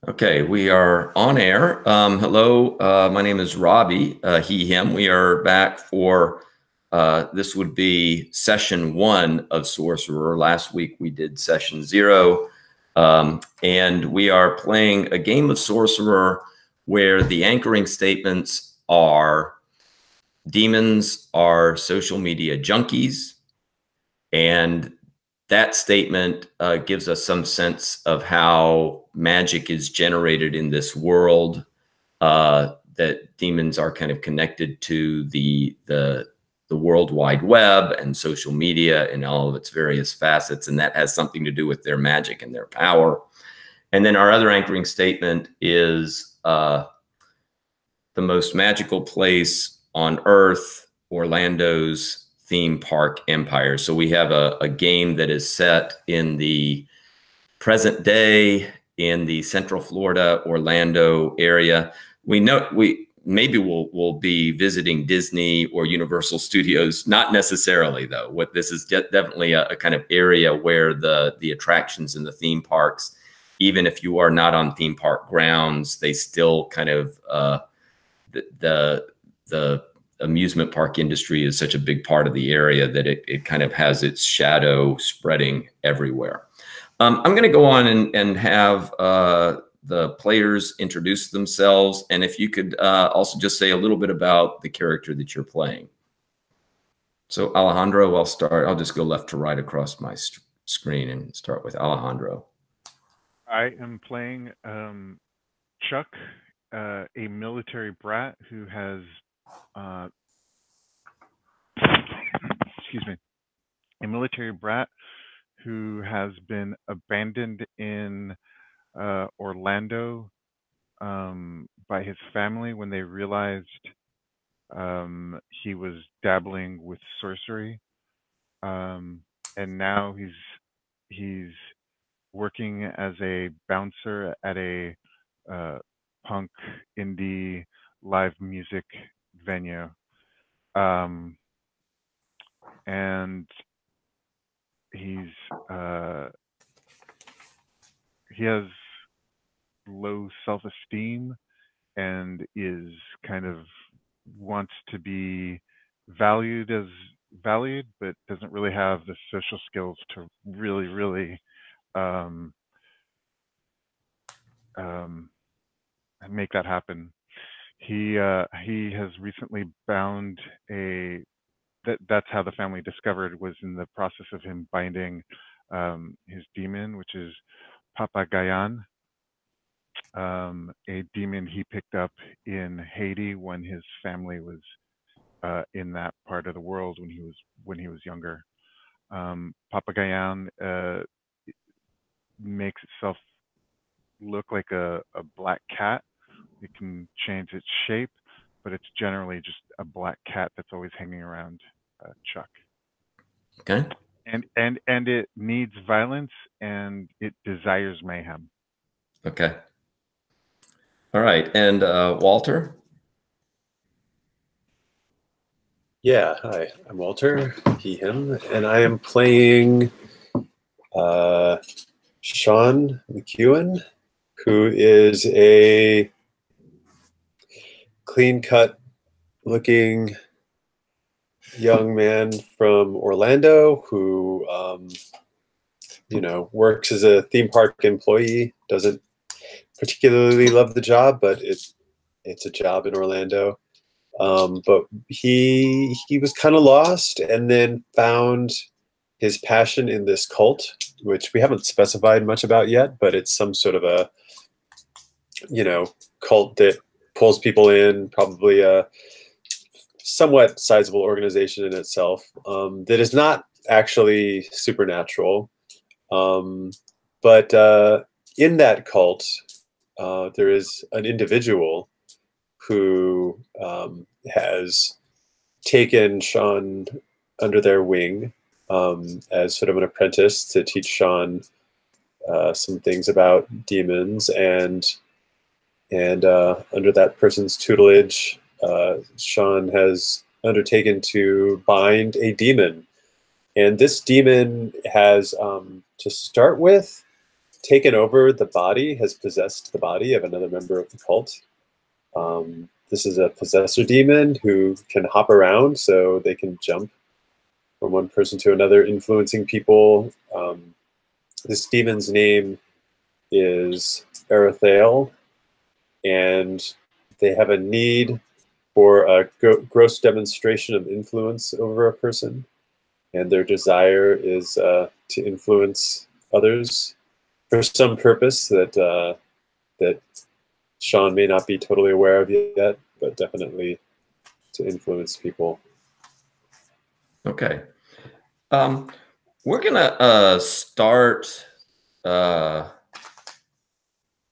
Okay, we are on air. Hello, my name is Robbie, he, him. We are back for, this would be session 1 of Sorcerer. Last week we did session 0, and we are playing a game of Sorcerer where the anchoring statements are demons are social media junkies, and that statement gives us some sense of how magic is generated in this world, that demons are kind of connected to the World Wide Web and social media and all of its various facets, and that has something to do with their magic and their power. And then our other anchoring statement is the most magical place on Earth, Orlando's theme park empire. So we have a game that is set in the present day in the Central Florida, Orlando area. We know maybe we'll be visiting Disney or Universal Studios. Not necessarily, though. What this is definitely a kind of area where the attractions in the theme parks, even if you are not on theme park grounds, they still kind of the amusement park industry is such a big part of the area that it kind of has its shadow spreading everywhere. I'm going to go on and have the players introduce themselves, and if you could also just say a little bit about the character that you're playing. So Alejandro, I'll start. I'll just go left to right across my screen and start with Alejandro. I am playing Chuck, a military brat who has, excuse me, a military brat who has been abandoned in Orlando by his family when they realized he was dabbling with sorcery, and now he's working as a bouncer at a punk indie live music venue, and he has low self-esteem and is kind of wants to be valued, but doesn't really have the social skills to really make that happen. He has recently bound that's how the family discovered, was in the process of him binding his demon, which is Papagayan, a demon he picked up in Haiti when his family was in that part of the world when he was younger. Papagayan makes itself look like a black cat. It can change its shape, but it's generally just a black cat that's always hanging around Chuck. Okay. And it needs violence, and it desires mayhem. Okay. All right. And Walter? Yeah, hi, I'm Walter, he, him, and I am playing Sean McEwen, who is a clean-cut looking young man from Orlando who, works as a theme park employee, doesn't particularly love the job, but it's a job in Orlando. But he was kind of lost and then found his passion in this cult, which we haven't specified much about yet, but it's some sort of a, cult that pulls people in, probably a somewhat sizable organization in itself, that is not actually supernatural. But in that cult, there is an individual who has taken Sean under their wing as sort of an apprentice to teach Sean some things about demons, and under that person's tutelage, Sean has undertaken to bind a demon. And this demon has, to start with, taken over the body, has possessed the body of another member of the cult. This is a possessor demon who can hop around, so they can jump from one person to another, influencing people. This demon's name is Erethael, and they have a need for a gross demonstration of influence over a person, and their desire is to influence others for some purpose that that Sean may not be totally aware of yet, but definitely to influence people. Okay. We're gonna start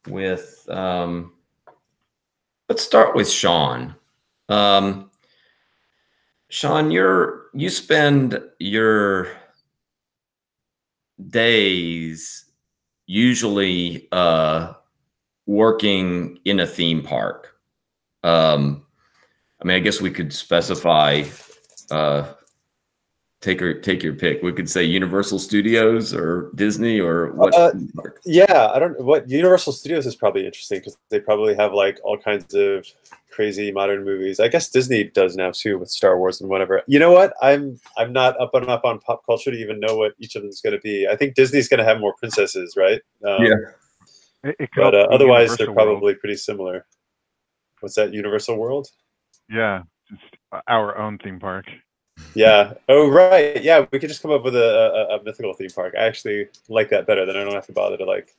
with let's start with Sean. Sean, you spend your days usually working in a theme park. I mean, I guess we could specify, take your pick. We could say Universal Studios or Disney or what? Yeah, I don't. What Universal Studios is probably interesting because they probably have like all kinds of crazy modern movies. I guess Disney does now too with Star Wars and whatever. You know what? I'm not up on pop culture to even know what each of them is going to be. I think Disney's going to have more princesses, right? Yeah. But otherwise, they're probably pretty similar. What's that? Universal World? Yeah, just our own theme park. Yeah. Oh, right. Yeah, we could just come up with a mythical theme park. I actually like that better. Then I don't have to bother to like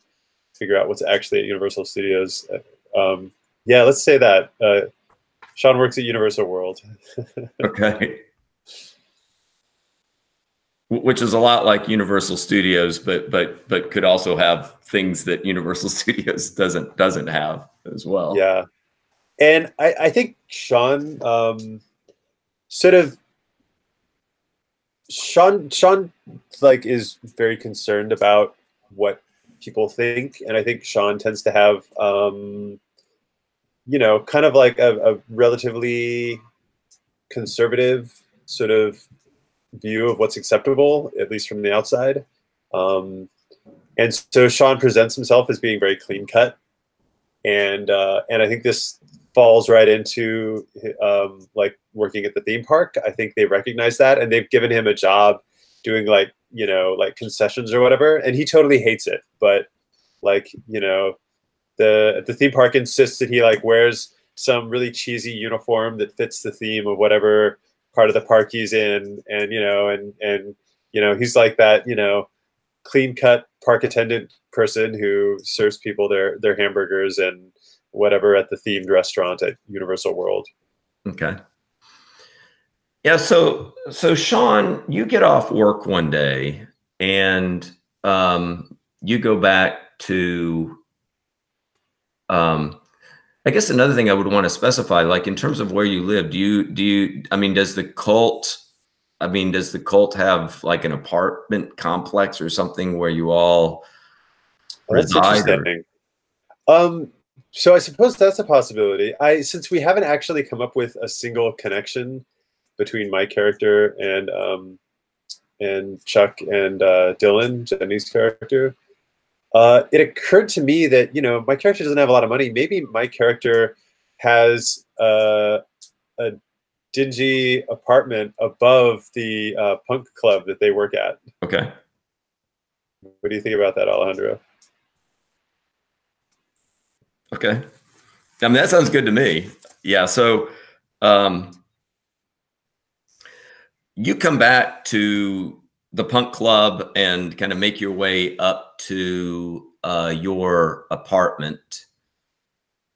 figure out what's actually at Universal Studios. Yeah, let's say that. Sean works at Universal World. Okay. Which is a lot like Universal Studios, but could also have things that Universal Studios doesn't have as well. Yeah, and I think Sean Sean like is very concerned about what people think, and I think Sean tends to have you know, kind of like a relatively conservative sort of view of what's acceptable, at least from the outside. And so Sean presents himself as being very clean cut, and I think this falls right into like working at the theme park. I think they recognize that, and they've given him a job doing like, you know, like concessions or whatever, and he totally hates it. But like, you know, the theme park insists that he like wears some really cheesy uniform that fits the theme of whatever part of the park he's in, and you know, and you know, he's like that, you know, clean cut park attendant person who serves people their hamburgers and whatever at the themed restaurant at Universal World. Okay. Yeah. So Sean, you get off work one day and you go back to. I guess another thing I would want to specify, like in terms of where you live, do you? I mean, does the cult have like an apartment complex or something where you all reside? That's interesting. So I suppose that's a possibility. Since we haven't actually come up with a single connection between my character and Chuck and Dylan, Jenny's character, it occurred to me that, you know, my character doesn't have a lot of money. Maybe my character has a dingy apartment above the punk club that they work at. Okay. What do you think about that, Alejandro? Okay. I mean, that sounds good to me. Yeah. So you come back to the punk club and kind of make your way up to your apartment.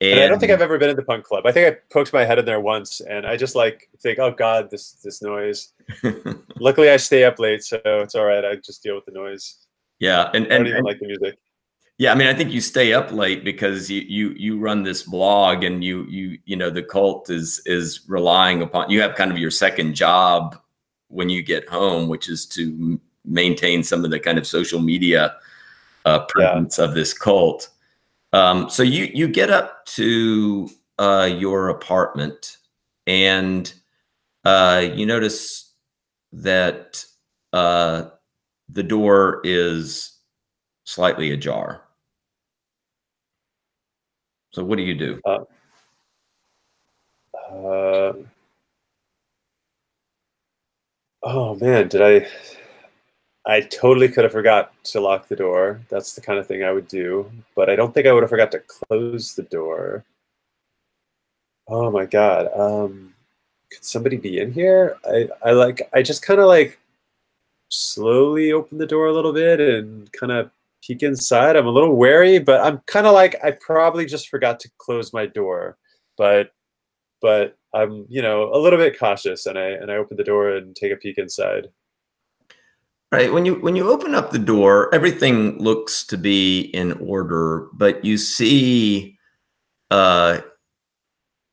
And I don't think I've ever been in the punk club. I think I poked my head in there once, and I just like think, oh God, this noise. Luckily, I stay up late, so it's all right. I just deal with the noise. Yeah, and I don't even like the music. Yeah, I mean, I think you stay up late because you run this blog, and you know, the cult is relying upon, you have kind of your second job when you get home, which is to maintain some of the kind of social media presence of this cult. So you get up to your apartment, and you notice that the door is slightly ajar. So what do you do? Oh man, I totally could have forgot to lock the door. That's the kind of thing I would do, but I don't think I would have forgot to close the door. Oh my God. Could somebody be in here? I just kind of like slowly open the door a little bit and kind of peek inside. I'm a little wary, but I'm kind of like, I probably just forgot to close my door, but I'm, you know, a little bit cautious, and I open the door and take a peek inside. Right. When you open up the door, everything looks to be in order, but you see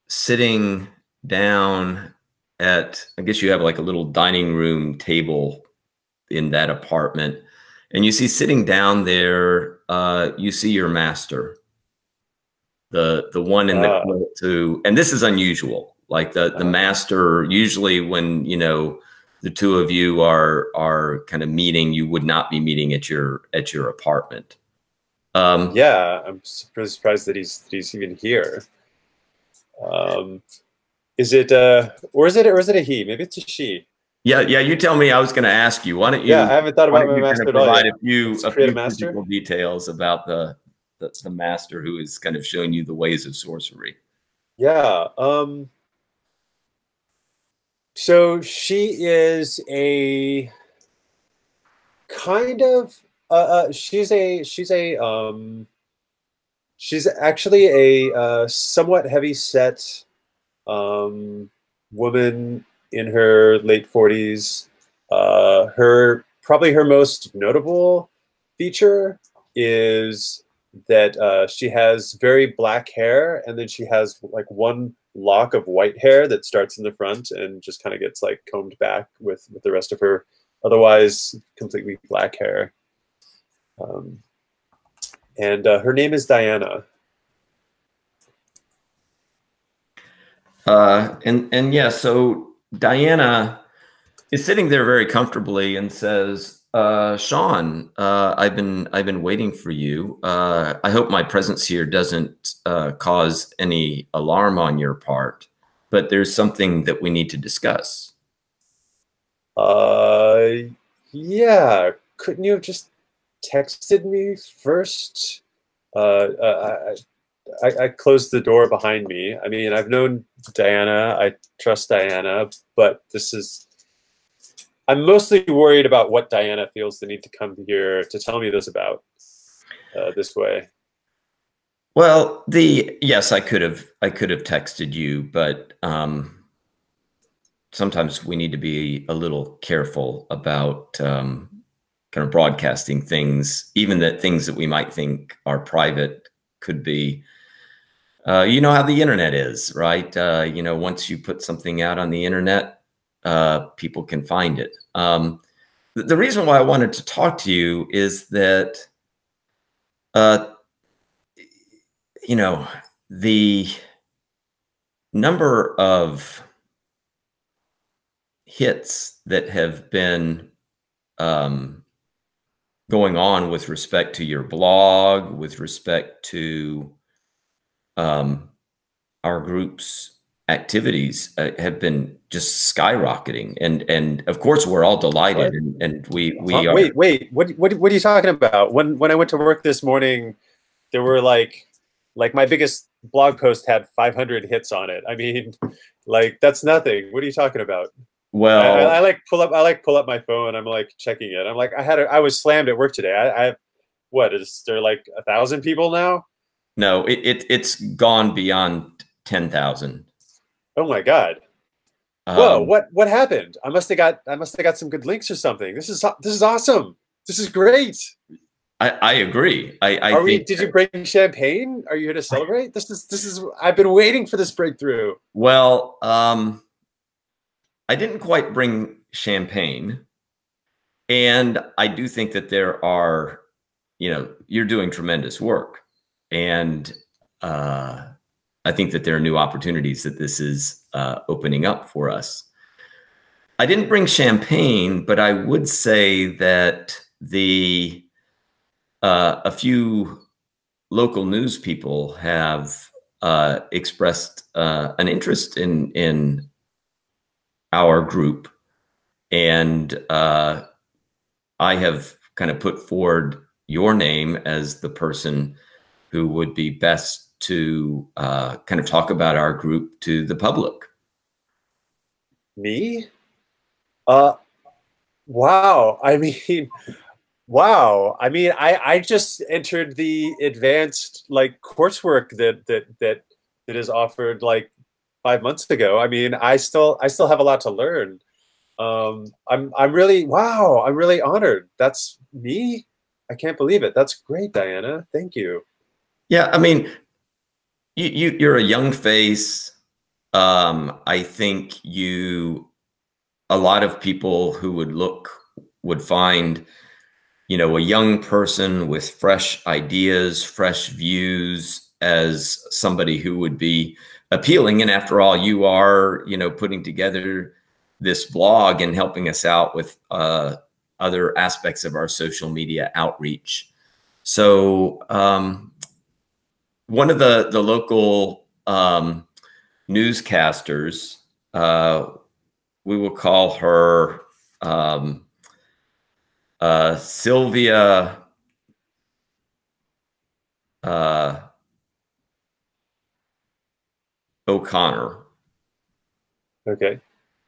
sitting down at, I guess you have like a little dining room table in that apartment, and you see sitting down there, you see your master, the one in the quilt too. And this is unusual. Like the master, usually when, you know, the two of you are kind of meeting, you would not be meeting at your apartment. Yeah, I'm really surprised that he's even here. Is it or is it a he? Maybe it's a she. Yeah, you tell me. I was going to ask you. Why don't you? Yeah, I haven't thought about my kind master of at all provide yet. a few master. physical details about the master who is kind of showing you the ways of sorcery. Yeah. So she is a kind of she's actually a somewhat heavy set woman in her late 40s. Probably her most notable feature is that she has very black hair, and then she has like one lock of white hair that starts in the front and just kind of gets like combed back with the rest of her otherwise completely black hair. And her name is Diana. And yeah, so Diana is sitting there very comfortably and says, Sean, I've been waiting for you. I hope my presence here doesn't cause any alarm on your part, but there's something that we need to discuss. Yeah, couldn't you have just texted me first? I closed the door behind me. I mean, I've known Diana. I trust Diana, but I'm mostly worried about what Diana feels the need to come here to tell me this about this way. Well, yes, I could have texted you, but sometimes we need to be a little careful about kind of broadcasting things, even that things that we might think are private could be. You know how the internet is, right? You know, once you put something out on the internet, people can find it. The reason why I wanted to talk to you is that, you know, the number of hits that have been going on with respect to your blog, with respect to our group's activities have been just skyrocketing, and of course we're all delighted, and we are. Wait, what are you talking about? When I went to work this morning, there were like my biggest blog post had 500 hits on it. I mean, like that's nothing. What are you talking about? Well, I like pull up my phone. I'm like checking it. I'm like, I was slammed at work today. I have, what is there, like 1,000 people now? No, it's gone beyond 10,000. Oh my God. Whoa, what happened? I must have got some good links or something. This is awesome. This is great. I agree. Did you bring champagne? Are you here to celebrate? This is I've been waiting for this breakthrough. Well, I didn't quite bring champagne, and I do think that there are, you know, you're doing tremendous work, and I think that there are new opportunities that this is opening up for us. I didn't bring champagne, but I would say that a few local news people have expressed an interest in our group, and I have kind of put forward your name as the person who would be best to kind of talk about our group to the public. Me? Wow. I mean, wow. I mean, I just entered the advanced like coursework that is offered like 5 months ago. I mean, I still have a lot to learn. I'm really, wow, I'm really honored. That's me. I can't believe it. That's great, Diana. Thank you. Yeah, I mean, you're a young face. I think a lot of people who would find, you know, a young person with fresh ideas, fresh views as somebody who would be appealing. And after all, you are, you know, putting together this blog and helping us out with other aspects of our social media outreach. So one of the local newscasters, we will call her Sylvia O'Connor. Okay.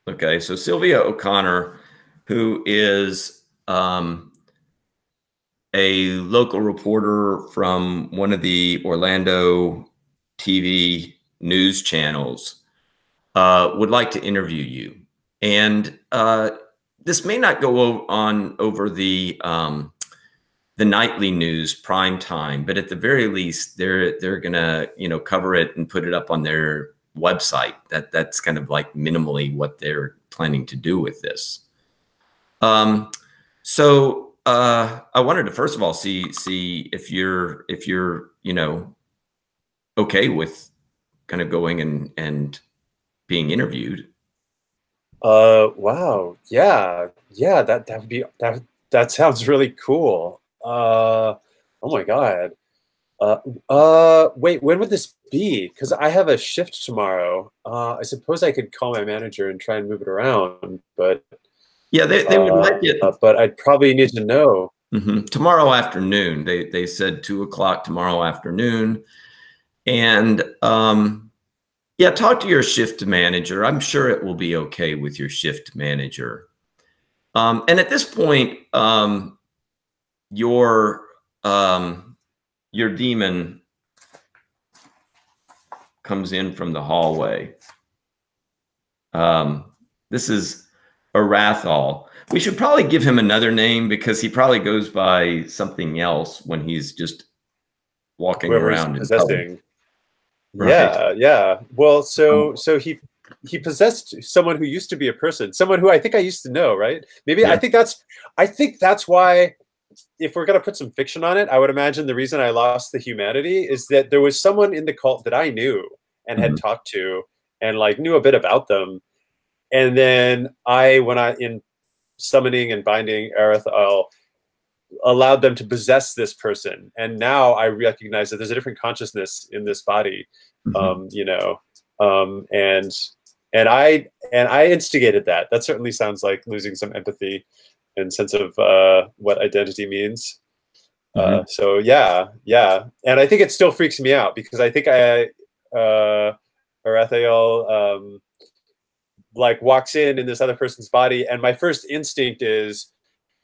Okay, so Sylvia O'Connor, who is a local reporter from one of the Orlando TV news channels, would like to interview you. And this may not go on over the nightly news prime time, but at the very least, they're gonna, you know, cover it and put it up on their website. That's kind of like minimally what they're planning to do with this. So I wanted to first of all see if you're you know, okay with kind of going and being interviewed. Wow. Yeah. Yeah, that would be that sounds really cool. Oh my God. Wait, when would this be? Because I have a shift tomorrow. I suppose I could call my manager and try and move it around, but yeah, they would like it. But I'd probably need to know. Tomorrow afternoon. They said 2 o'clock tomorrow afternoon, and yeah, talk to your shift manager. I'm sure it will be okay with your shift manager. And at this point, your demon comes in from the hallway. This is Arathal. We should probably give him another name because he probably goes by something else when he's just walking around and possessing. Right. Yeah, yeah. Well, so he possessed someone who used to be a person, someone who I think I used to know, right? Maybe yeah. I think that's why, if we're gonna put some fiction on it, I would imagine the reason I lost the humanity is that there was someone in the cult that I knew and had talked to and like knew a bit about them. And then when I in summoning and binding Arathal, allowed them to possess this person, and now I recognize that there's a different consciousness in this body, you know, and I instigated that. That certainly sounds like losing some empathy and sense of what identity means. So yeah, and I think it still freaks me out because I think Arathael like walks in this other person's body, and my first instinct is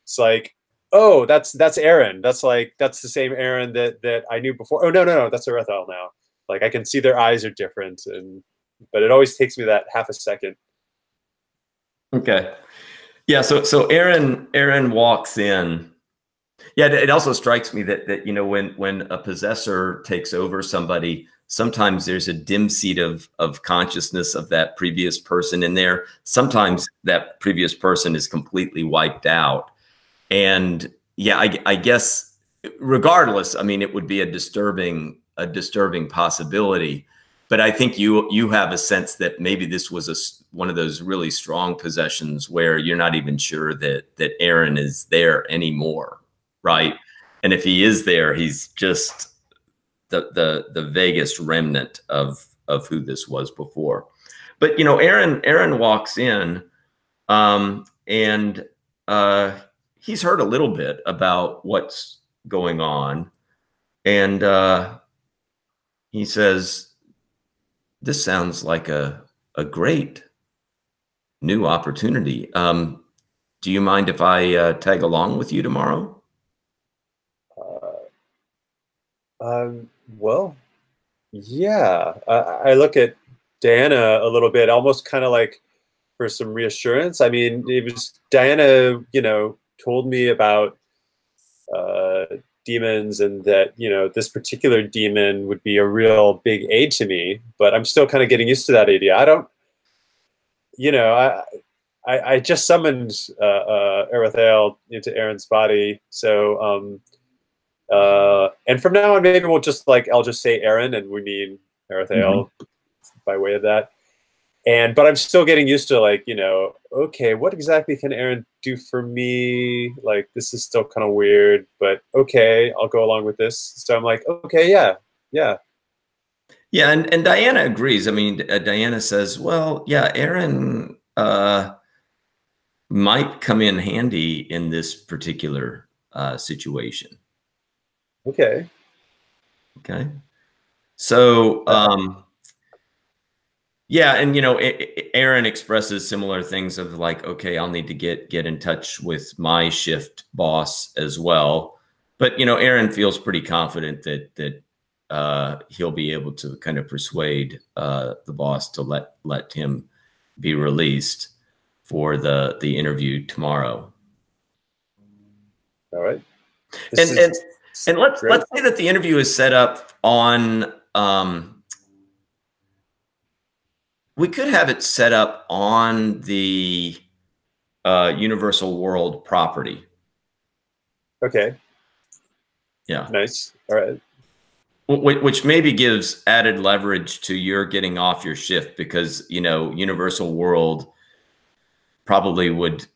it's like, oh, that's Aaron. That's the same Aaron that I knew before. Oh no, that's Arathael now. Like I can see their eyes are different, but it always takes me that half a second. Okay. Yeah, so Aaron walks in. Yeah, it also strikes me that you know, when a possessor takes over somebody, sometimes there's a dim seat of consciousness of that previous person in there. Sometimes that previous person is completely wiped out. And yeah, I guess regardless, I mean, it would be a disturbing possibility. But I think you have a sense that maybe this was one of those really strong possessions where you're not even sure that Aaron is there anymore, right? And if he is there, he's just the vaguest remnant of who this was before. But Aaron walks in, and he's heard a little bit about what's going on, and he says, "This sounds like a great new opportunity. Do you mind if I tag along with you tomorrow?" Well, yeah. I look at Diana a little bit, almost kind of like for some reassurance. I mean, it was Diana, told me about demons, and that this particular demon would be a real big aid to me. But I'm still kind of getting used to that idea. I don't, I just summoned Erethael into Aaron's body, so and from now on, maybe we'll just I'll just say Aaron, and we mean Erethael by way of that. But I'm still getting used to okay, what exactly can Aaron do for me? This is still kind of weird, but okay, I'll go along with this. So I'm like, okay, yeah. Yeah, and Diana agrees. I mean, Diana says, well, yeah, Aaron might come in handy in this particular situation. Okay. So, yeah, and Aaron expresses similar things of okay, I'll need to get in touch with my shift boss as well. But Aaron feels pretty confident that he'll be able to kind of persuade the boss to let him be released for the interview tomorrow. All right. And let's say that the interview is set up on. We could have it set up on the Universal World property. Okay. Yeah. Nice. All right. Which maybe gives added leverage to your getting off your shift, because Universal World probably would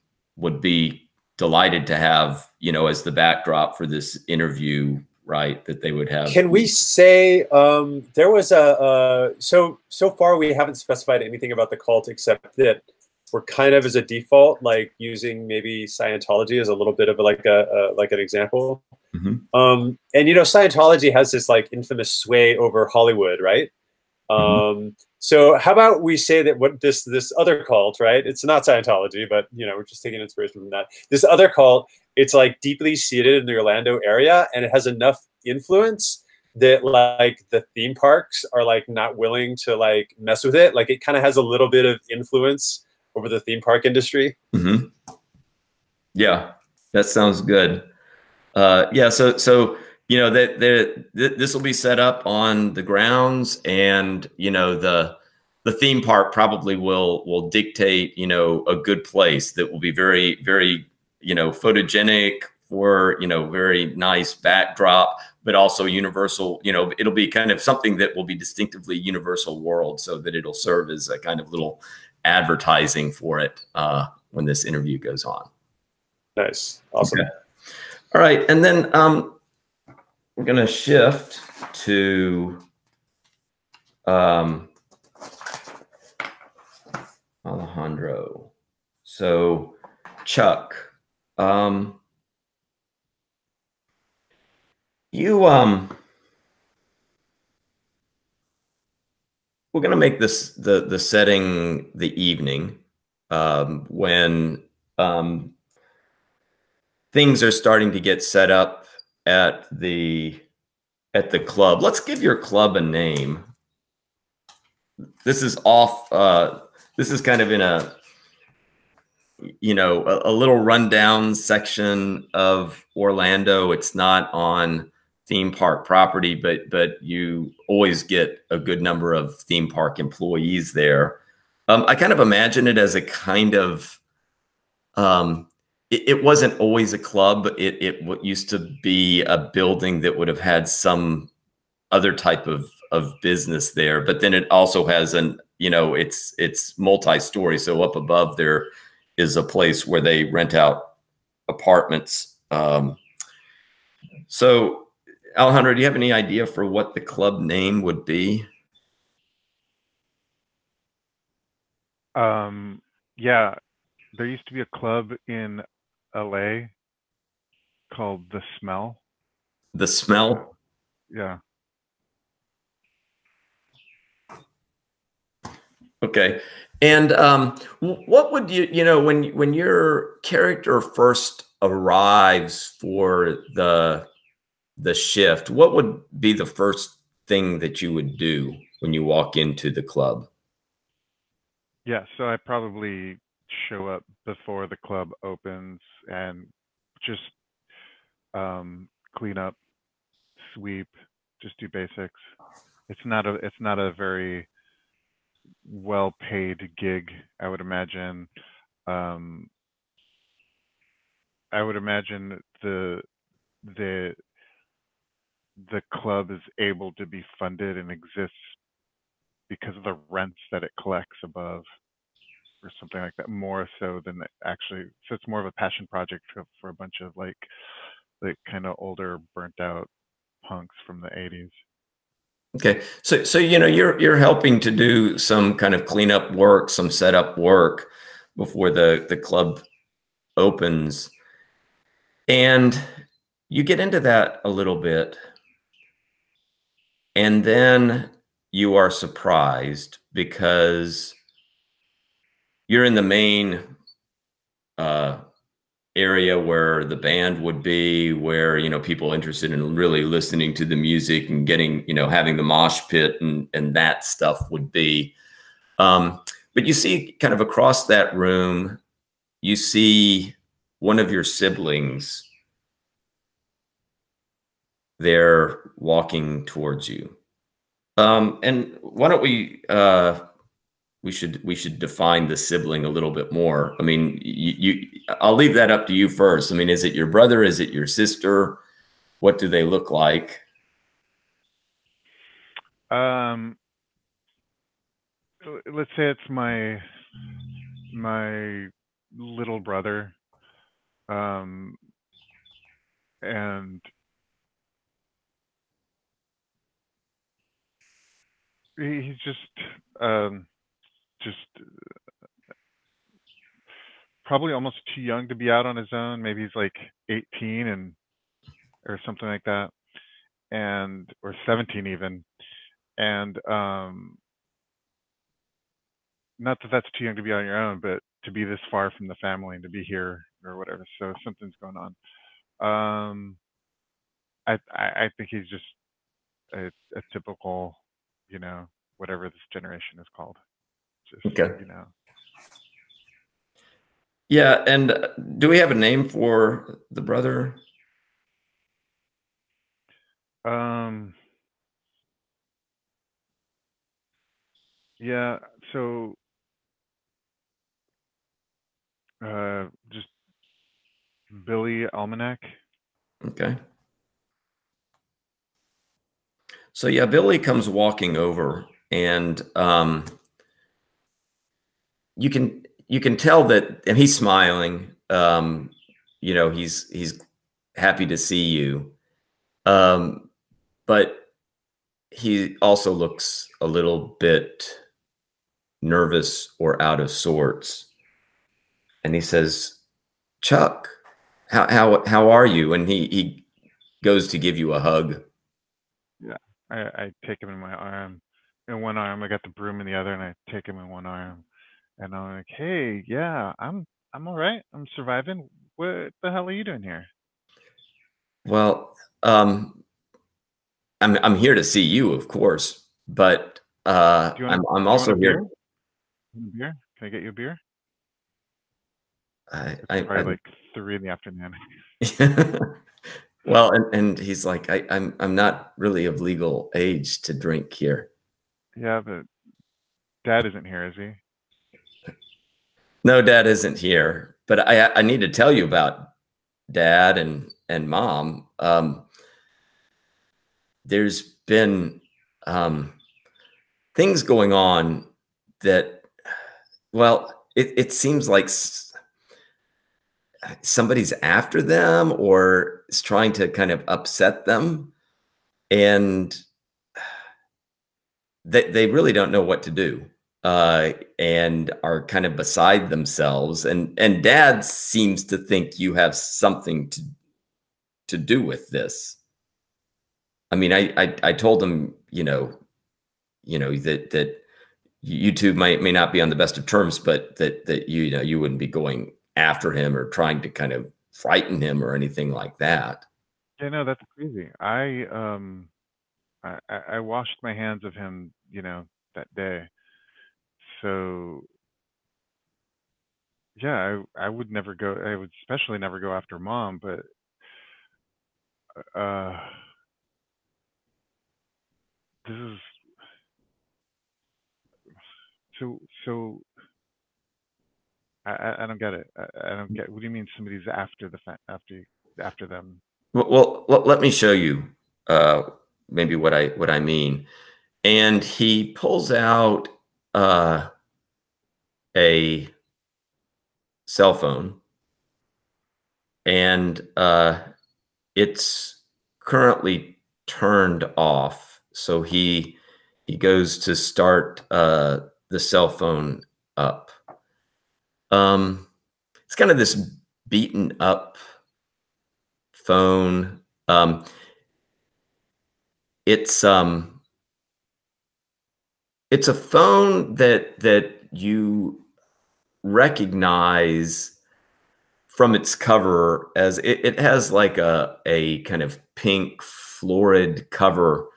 be delighted to have as the backdrop for this interview, right? That they would have. Can we say there was so far we haven't specified anything about the cult, except that we're kind of as a default using maybe Scientology as a little bit of an example. And Scientology has this infamous sway over Hollywood, right? So how about we say that what this other cult, right? It's not Scientology, but we're just taking inspiration from that. This other cult, it's deeply seated in the Orlando area, and it has enough influence that the theme parks are not willing to mess with it. It kind of has a little bit of influence over the theme park industry. Yeah, that sounds good. Yeah, so this will be set up on the grounds, and the theme park probably will dictate a good place that will be very, very photogenic, for very nice backdrop, but also Universal. It'll be kind of something that will be distinctively Universal World, so that it'll serve as a kind of little advertising for it when this interview goes on. Nice. Awesome. Okay. All right, and then we're going to shift to Alejandro. So, Chuck, we're going to make this the setting the evening, when things are starting to get set up at the club. Let's give your club a name. This is off. This is kind of in a little rundown section of Orlando. It's not on theme park property, but you always get a good number of theme park employees there. I kind of imagine it as a kind of it wasn't always a club. It used to be a building that would have had some other type of business there, but then it also has it's multi-story. So up above there is a place where they rent out apartments. So Alejandro, do you have any idea for what the club name would be? Yeah, there used to be a club in LA called The Smell. The Smell? Yeah. Okay. And what would you know, when your character first arrives for the shift, what would be the first thing that you would do when you walk into the club? Yeah, so I probably show up before the club opens and just clean up, sweep, just do basics. It's not a very well paid gig, I would imagine. Um, I would imagine the the club is able to be funded and exists because of the rents that it collects above or something like that, more so than actually. So it's more of a passion project for a bunch of like kind of older burnt out punks from the 80s. Okay. So you know, you're helping to do some kind of cleanup work, some setup work before the club opens. And you get into that a little bit, and then you are surprised because you're in the main uh, area where the band would be, where, you know, people interested in really listening to the music and getting, you know, having the mosh pit and that stuff would be. But you see kind of across that room, you see one of your siblings there walking towards you. And why don't we should define the sibling a little bit more. I mean, I'll leave that up to you first. I mean, is it your brother? Is it your sister? What do they look like? Um, let's say it's my little brother, um, and he's just probably almost too young to be out on his own. Maybe he's like 18 and or something like that, and or 17 even. And not that that's too young to be on your own, but to be this far from the family and to be here or whatever. So something's going on. Um, I think he's just a typical, you know, whatever this generation is called. Just, Okay. you know. Yeah. And do we have a name for the brother? Um, yeah. So, just Billy Almanac. Okay. So yeah, Billy comes walking over, and you can tell that, and he's smiling. You know, he's happy to see you, but he also looks a little bit nervous or out of sorts. And he says, "Chuck, how are you?" And he goes to give you a hug. Yeah. I take him in my arm, in one arm. I got the broom in the other, and I take him in one arm, and I'm like, "Hey, yeah, I'm all right. I'm surviving. What the hell are you doing here? Well, I'm here to see you, of course, but I'm Do you want also a beer? here. Beer? Can I get you a beer? I, It's I, probably like 3 in the afternoon. well, and he's like, I'm not really of legal age to drink here. Yeah, but Dad isn't here, is he? No, Dad isn't here, but I need to tell you about Dad and Mom. There's been things going on that, well, it seems like somebody's after them or is trying to kind of upset them. and they really don't know what to do, and are kind of beside themselves. And Dad seems to think you have something to do with this. I mean, I told him, that you two may not be on the best of terms, but that you wouldn't be going after him or trying to kind of frighten him or anything like that. Yeah, no, that's crazy. I washed my hands of him, that day. So yeah, I would never go. I would especially never go after Mom. But uh, this is so. I don't get it. I don't get. What do you mean somebody's after after them? Well, let me show you maybe what I mean. And he pulls out a cell phone, and it's currently turned off. So he goes to start the cell phone up. It's kind of this beaten up phone. It's a phone that you recognize from its cover, as it has like a kind of pink florid cover,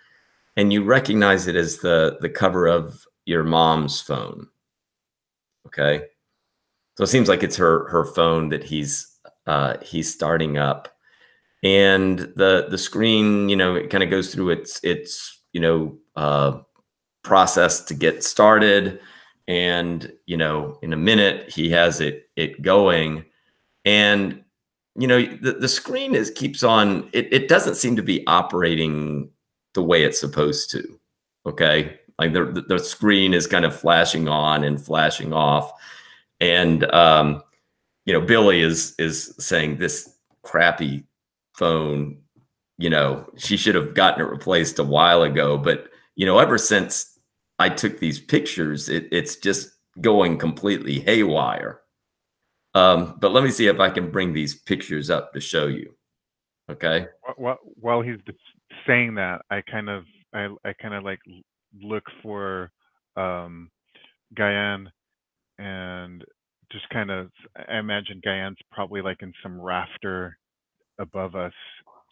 and you recognize it as the cover of your mom's phone. Okay, so it seems like it's her phone that he's starting up. And the screen, it kind of goes through its process to get started, and in a minute he has it going. And the screen keeps on, it doesn't seem to be operating the way it's supposed to. Okay, like the screen is kind of flashing on and flashing off. And Billy is saying, this crappy phone, she should have gotten it replaced a while ago. But ever since I took these pictures, it's just going completely haywire. But let me see if I can bring these pictures up to show you. Okay. While he's saying that, I kind of like look for Guyan, and just kind of, I imagine Guyan's probably like in some rafter above us,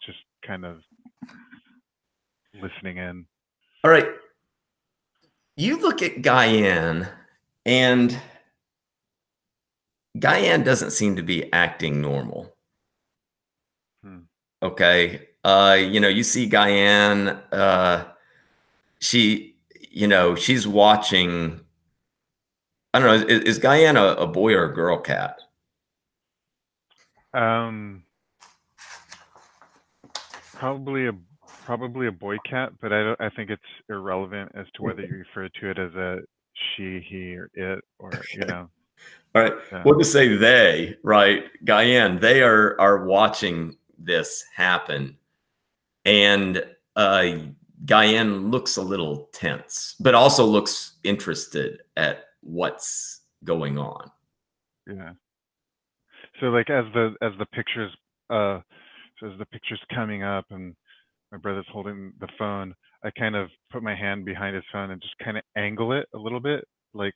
just kind of listening in. All right. You look at Guyan, and Guyan doesn't seem to be acting normal. Okay. You see Guyan, she's watching. I don't know. Is Guyan a boy or a girl cat? Probably a boy cat, but I think it's irrelevant as to whether you refer to it as a she, he, or it, or All right. Yeah. We'll just say they, right? Guyan, they are watching this happen, and Guyan looks a little tense, but also looks interested at what's going on. Yeah. So like as the pictures as the picture's coming up and my brother's holding the phone, I kind of put my hand behind his phone and just kind of angle it a little bit, like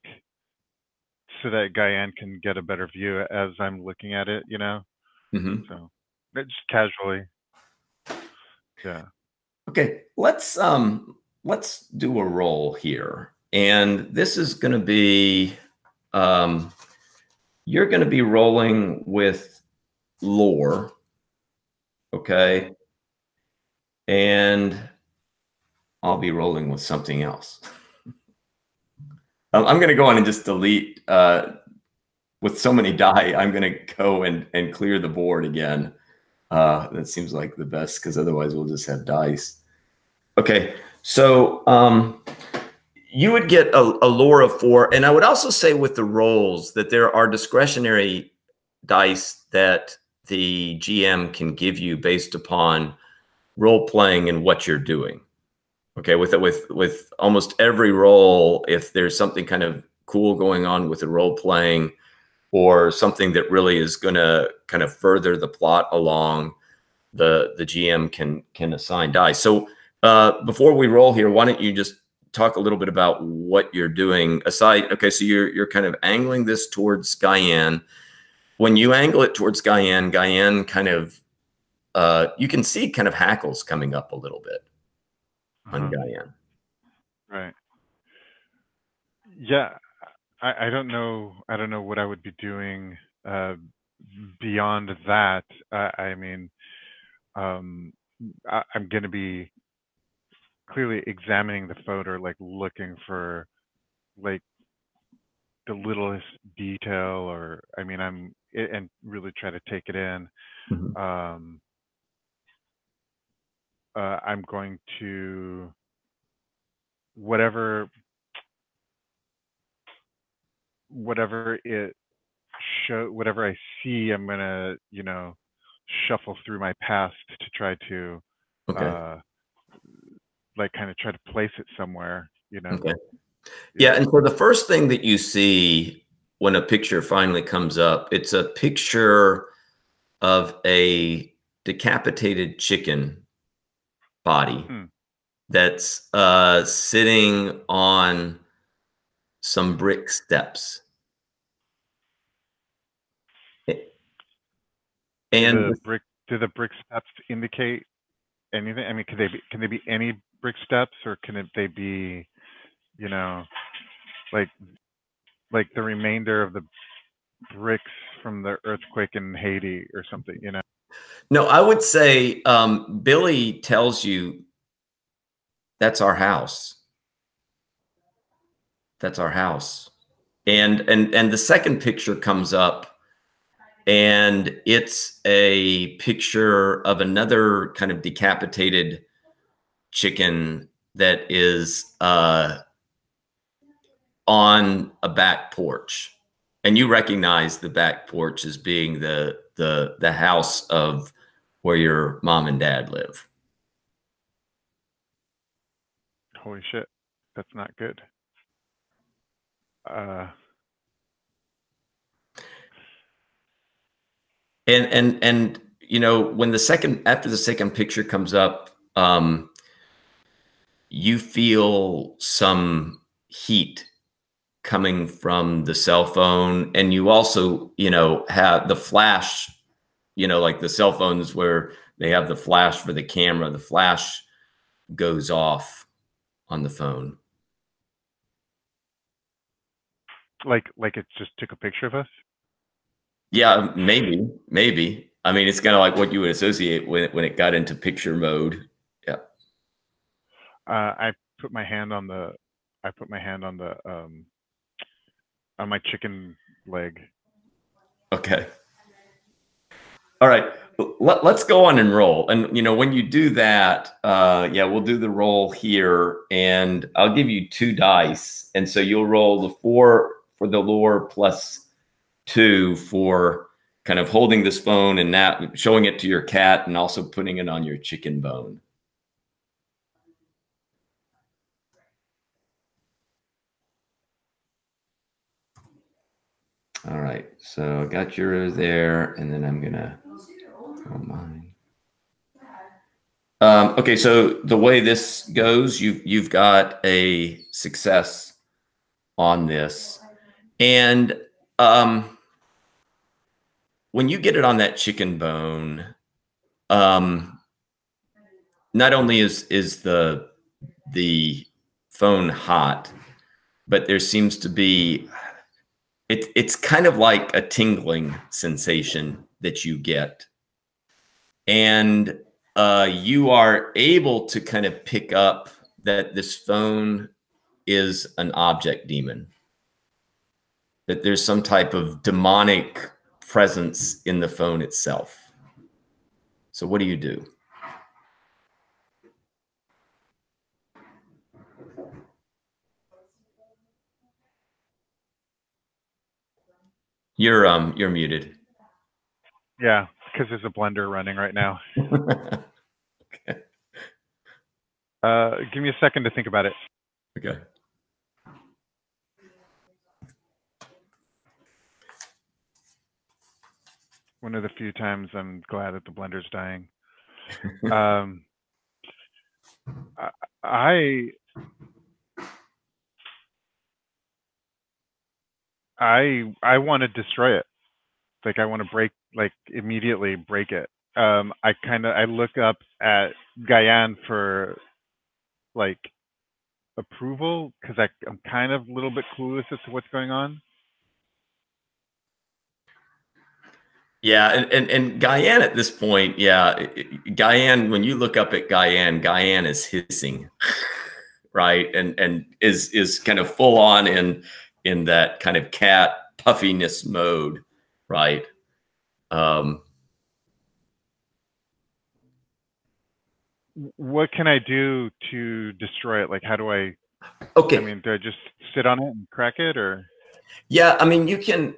so that Guyan can get a better view as I'm looking at it, Mm-hmm. So just casually. Yeah. Okay, let's do a roll here. And this is going to be, you're going to be rolling with lore. Okay. And I'll be rolling with something else. I'm going to go on and just delete, with so many die, I'm going to go and clear the board again. That seems like the best, because otherwise we'll just have dice. Okay, so you would get a lore of 4. And I would also say with the rolls that there are discretionary dice that the GM can give you based upon role playing in what you're doing. Okay, with almost every role, if there's something kind of cool going on with the role playing, or something that really is going to kind of further the plot along, the GM can assign dice. So before we roll here, why don't you just talk a little bit about what you're doing aside? Okay, so you're kind of angling this towards Guyan. When you angle it towards Guyan, Guyan kind of you can see kind of hackles coming up a little bit on Guyan. Right. Yeah. I don't know. I don't know what I would be doing beyond that. I mean, I'm going to be clearly examining the photo, like looking for like the littlest detail, or I mean, and really try to take it in. Mm-hmm. I'm going to whatever it whatever I see, I'm gonna, shuffle through my past to try to Okay. like kind of try to place it somewhere, Okay. Yeah, and so the first thing that you see when a picture finally comes up, it's a picture of a decapitated chicken body that's sitting on some brick steps. And Do the brick steps indicate anything? I mean, can they be any brick steps, or they be, like the remainder of the bricks from the earthquake in Haiti or something, No, I would say Billy tells you that's our house. That's our house. And the second picture comes up, and it's a picture of another kind of decapitated chicken that is on a back porch. And you recognize the back porch as being the house of where your mom and dad live. Holy shit, that's not good. And when after the second picture comes up, you feel some heat coming from the cell phone, and you also have the flash, like the cell phones where they have the flash for the camera. The flash goes off on the phone. Like it just took a picture of us? Yeah, maybe. I mean, it's kind of like what you would associate when it got into picture mode. Yeah. I put my hand on the on my chicken leg. Okay. All right. Let's go on and roll. And when you do that, yeah, we'll do the roll here, and I'll give you 2 dice, and so you'll roll the 4 for the lore plus 2 for kind of holding this phone and showing it to your cat, and also putting it on your chicken bone. All right, so I got yours there, and then I'm gonna throw mine. Okay, so the way this goes, you've got a success on this, and when you get it on that chicken bone, not only is the phone hot, but there seems to be it's kind of like a tingling sensation that you get, and you are able to kind of pick up that this phone is an object demon, that there's some type of demonic presence in the phone itself. So what do you do? You're muted. Yeah, because there's a blender running right now. Okay. Give me a second to think about it. Okay. One of the few times I'm glad that the blender's dying. I want to destroy it. Like I want to break, like immediately break it. I look up at Guyane for like approval because I'm kind of a little bit clueless as to what's going on. Yeah, and Guyane at this point, yeah, Guyane. When you look up at Guyane, Guyane is hissing, right, and is kind of full on in that kind of cat puffiness mode, right. What can I do to destroy it? Like, how do I? Okay. I mean, do I just sit on it and crack it, or? Yeah, I mean, you can.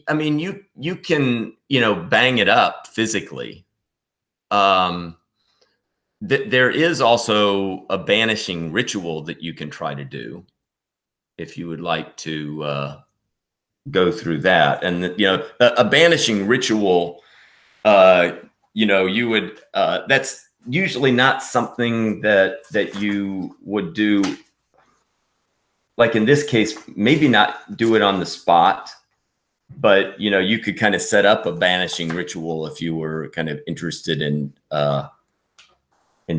I mean, you can, bang it up physically. There is also a banishing ritual that you can try to do if you would like to go through that. And a banishing ritual, you would. That's usually not something that you would do. Like in this case, maybe not do it on the spot, but you could kind of set up a banishing ritual if you were kind of interested in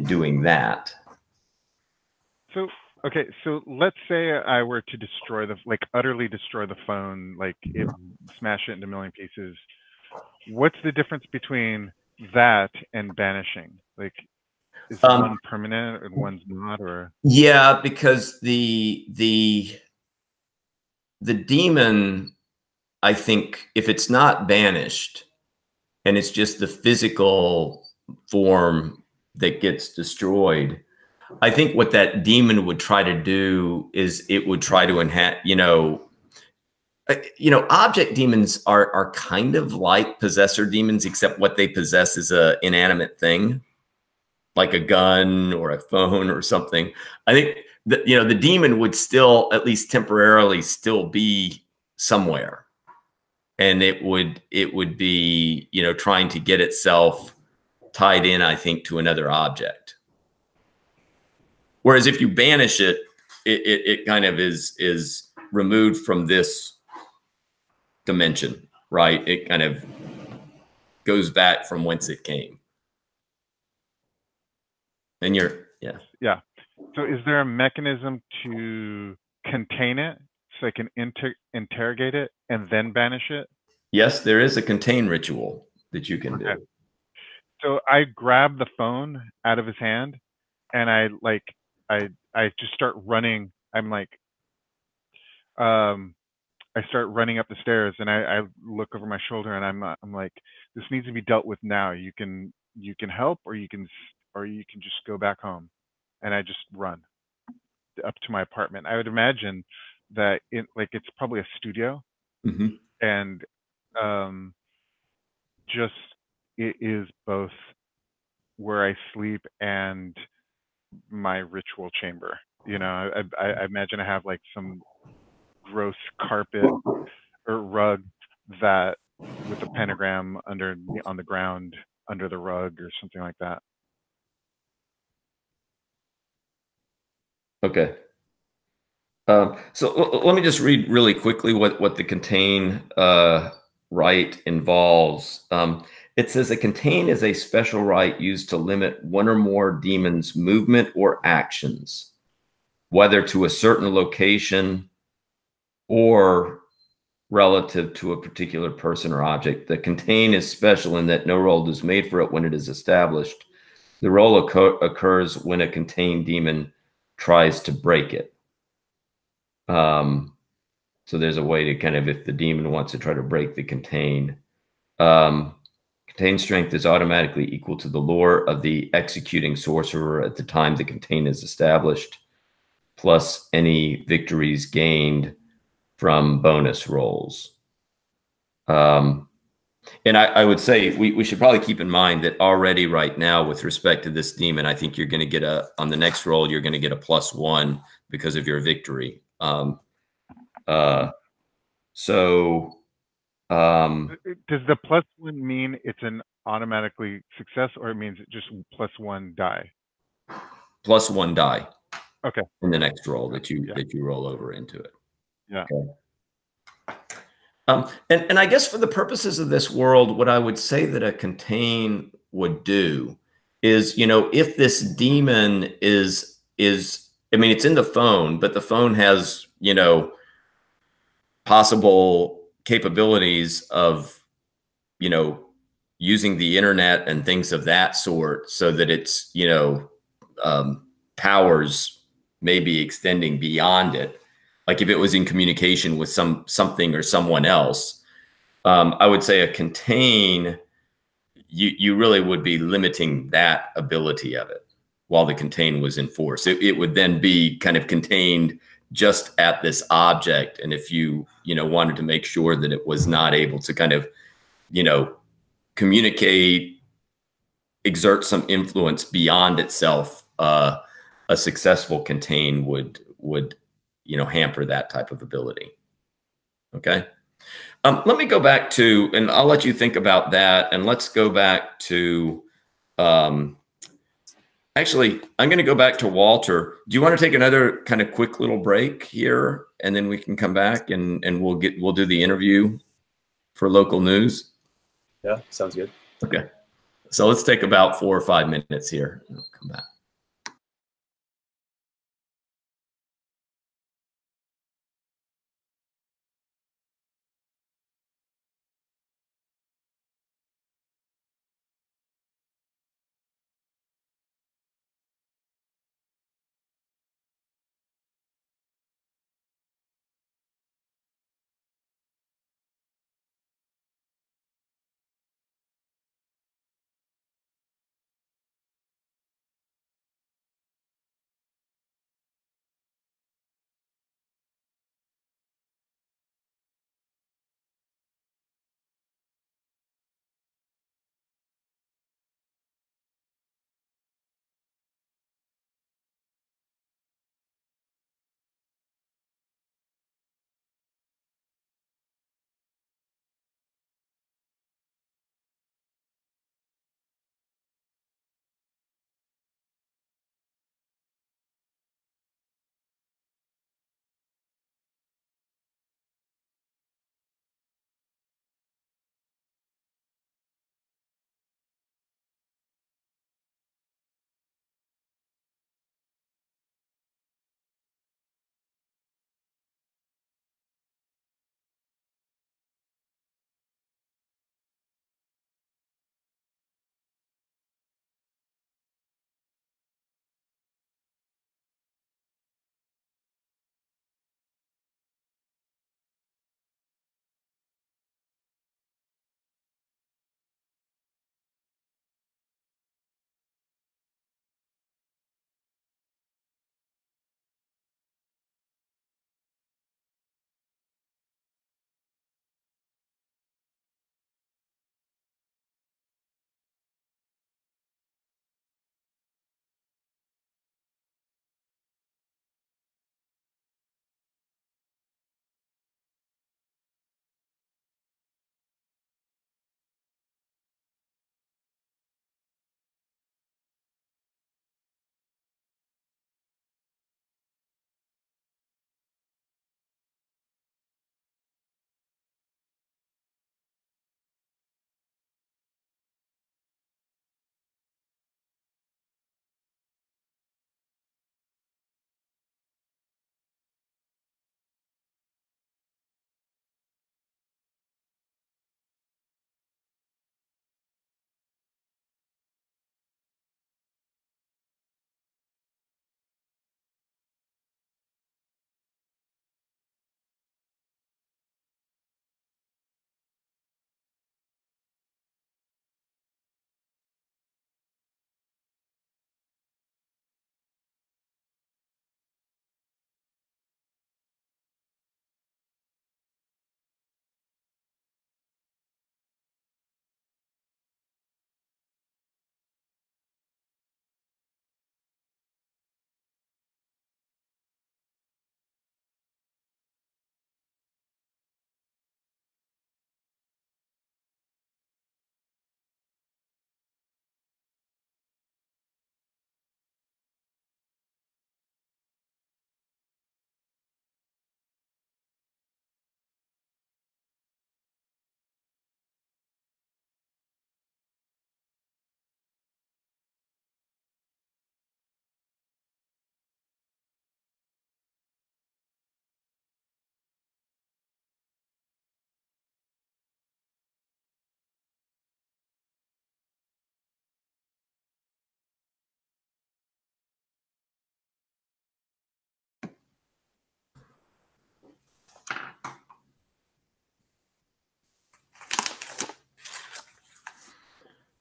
doing that. So okay, so let's say I were to destroy utterly destroy the phone, smash it into a million pieces. What's the difference between that and banishing? Like, is one permanent and one's not, or? Yeah, because the demon, I think, if it's not banished and it's just the physical form that gets destroyed, I think what that demon would try to do is it would try to enhance, object demons are kind of like possessor demons, except what they possess is a inanimate thing, like a gun or a phone or something. I think that, the demon would still, at least temporarily, still be somewhere. And it would be, trying to get itself tied in, I think, to another object. Whereas if you banish it, it kind of is removed from this dimension, right? It kind of goes back from whence it came. And yeah. So is there a mechanism to contain it so I can interrogate it and then banish it? Yes, there is a contain ritual that you can do. So I grab the phone out of his hand and I just start running. I start running up the stairs and I look over my shoulder and I'm like, this needs to be dealt with now. You can help, or you can just go back home. And I just run up to my apartment. I would imagine that it's probably a studio, and just it is both where I sleep and my ritual chamber. I imagine I have like some gross carpet or rug that with a pentagram on the ground under the rug or something like that. Okay. So let me just read really quickly what the contain right involves. It says a contain is a special right used to limit one or more demons' movement or actions, whether to a certain location or relative to a particular person or object. The contain is special in that no roll is made for it when it is established. The roll occurs when a contained demon tries to break it. So there's a way to kind of, if the demon wants to try to break the contain, contain strength is automatically equal to the lore of the executing sorcerer at the time the contain is established, plus any victories gained from bonus rolls. And I would say we should probably keep in mind that already right now with respect to this demon, I think you're going to get on the next roll, you're going to get a +1 because of your victory. So Does the +1 mean it's an automatically success, or it means it just +1 die? +1 die. Okay. In the next roll that you roll over into it. Yeah. Okay. And I guess for the purposes of this world, what I would say that a contain would do is, if this demon is, I mean, it's in the phone, but the phone has, possible capabilities of, using the internet and things of that sort so that it's, powers maybe extending beyond it. Like if it was in communication with something or someone else, I would say a contain, you really would be limiting that ability of it while the contain was in force. It would then be kind of contained just at this object. And if you, wanted to make sure that it was not able to kind of, communicate, exert some influence beyond itself, a successful contain would hamper that type of ability. Okay. Let me go back to, and I'll let you think about that. And let's go back to, actually, I'm going to go back to Walter. Do you want to take another kind of quick little break here, and then we can come back and we'll do the interview for local news? Yeah, sounds good. Okay. So let's take about 4 or 5 minutes here and we'll come back.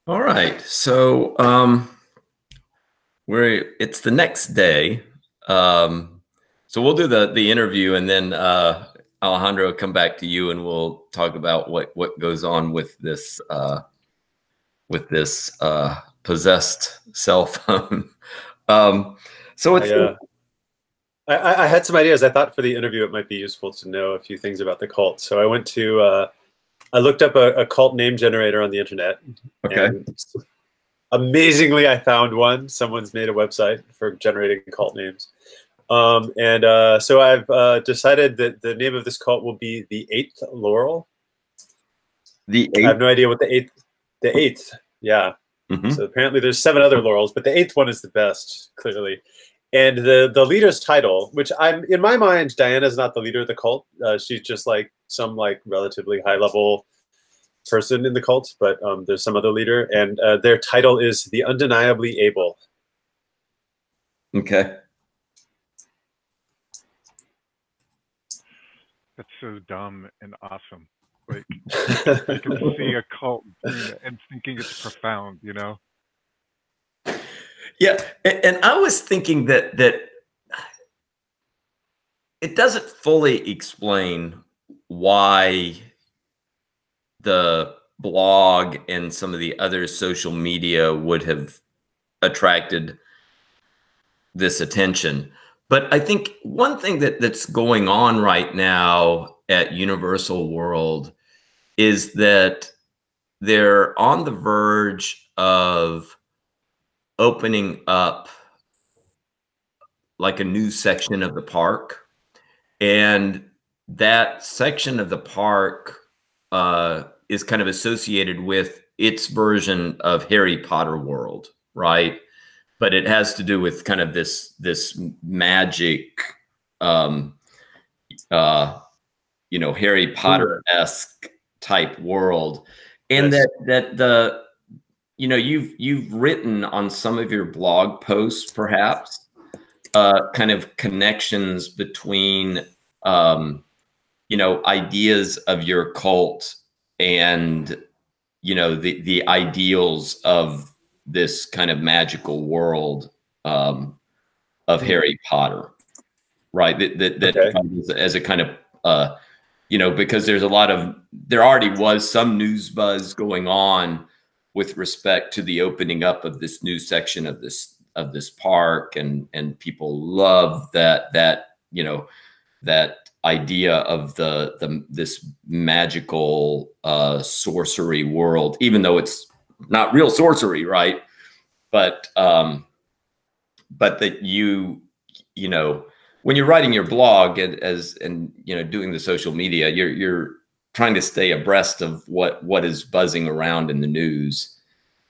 All right. So it's the next day. So we'll do the interview, and then Alejandro will come back to you, and we'll talk about what goes on with this possessed cell phone. So it's I had some ideas. I thought for the interview it might be useful to know a few things about the cult. So I went to I looked up a cult name generator on the internet. okay. And amazingly, I found one. Someone's made a website for generating cult names. So I've decided that the name of this cult will be the Eighth Laurel. The eighth? I have no idea what the eighth. Yeah. Mm-hmm. So apparently there's 7 other laurels, but the 8th one is the best, clearly. And the leader's title, which in my mind, Diana's not the leader of the cult. She's just like some like relatively high level person in the cult, but there's some other leader, and their title is the Undeniably Able. Okay. That's so dumb and awesome. Like, I can see a cult and thinking it's profound, you know? Yeah, and I was thinking that it doesn't fully explain why the blog and some of the other social media would have attracted this attention. But I think one thing that's going on right now at Universal World is that they're on the verge of opening up like a new section of the park. And that section of the park is kind of associated with its version of Harry Potter World, right? But it has to do with kind of this magic, Harry Potter-esque type world, and yes. that you've written on some of your blog posts, perhaps, kind of connections between ideas of your cult and the ideals of this kind of magical world of Harry Potter, right? That Okay. as a kind of because there already was some news buzz going on with respect to the opening up of this new section of this park, and people love that idea of this magical sorcery world, even though it's not real sorcery, right? But that when you're writing your blog and doing the social media, you're trying to stay abreast of what is buzzing around in the news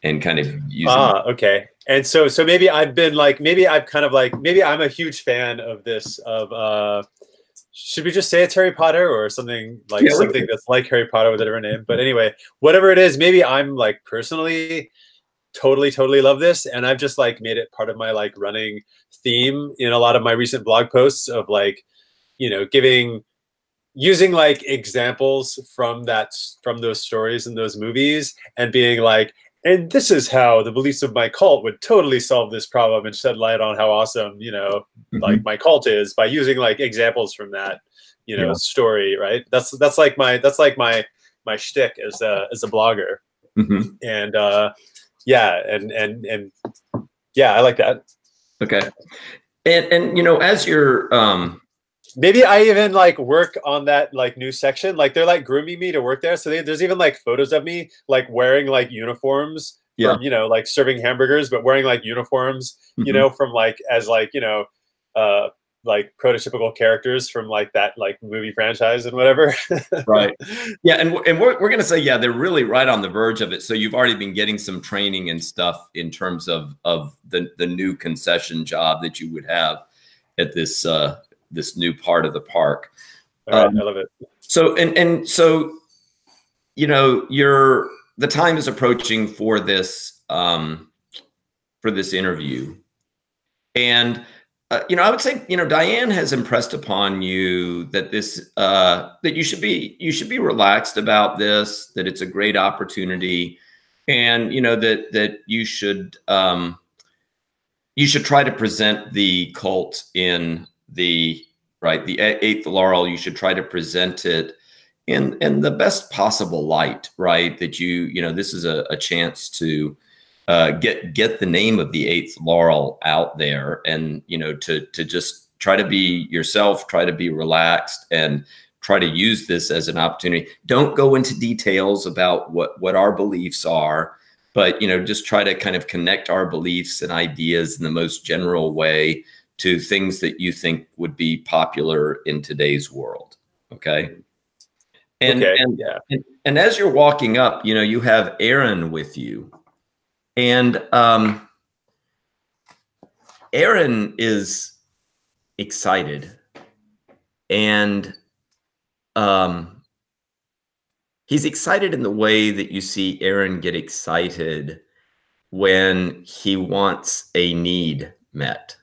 and kind of using. Okay. And so maybe I've been like, maybe I'm a huge fan of this should we just say it's Harry Potter or something like something that's like Harry Potter with a different name? But anyway, whatever it is, maybe I'm like personally totally love this, and I've just like made it part of my like running theme in a lot of my recent blog posts of like, using like examples from those stories and those movies and being like, and this is how the beliefs of my cult would totally solve this problem and shed light on how awesome, like my cult is, by using like examples from that, story, right? That's like my shtick as a blogger. And and I like that. Okay. And as you're maybe I even like work on that like new section. Like they're like grooming me to work there. So there's even like photos of me like wearing like uniforms from, like serving hamburgers, but wearing like uniforms, from like as like, like prototypical characters from like that like movie franchise and whatever. Right. Yeah. And we're going to say, yeah, they're really right on the verge of it. So you've already been getting some training and stuff in terms of the new concession job that you would have at this new part of the park. All right, I love it. So so the time is approaching for this interview, and I would say Diane has impressed upon you that that you should be relaxed about this, that it's a great opportunity and that you should try to present the cult in the eighth laurel. You should try to present it in the best possible light, right? That this is a chance to get the name of the eighth laurel out there, and to just try to be yourself, try to be relaxed, and try to use this as an opportunity. Don't go into details about what our beliefs are, but just try to kind of connect our beliefs and ideas in the most general way to things that you think would be popular in today's world. Okay. Yeah. And as you're walking up, you have Aaron with you, and Aaron is excited, and he's excited in the way that you see Aaron get excited when he wants a need met.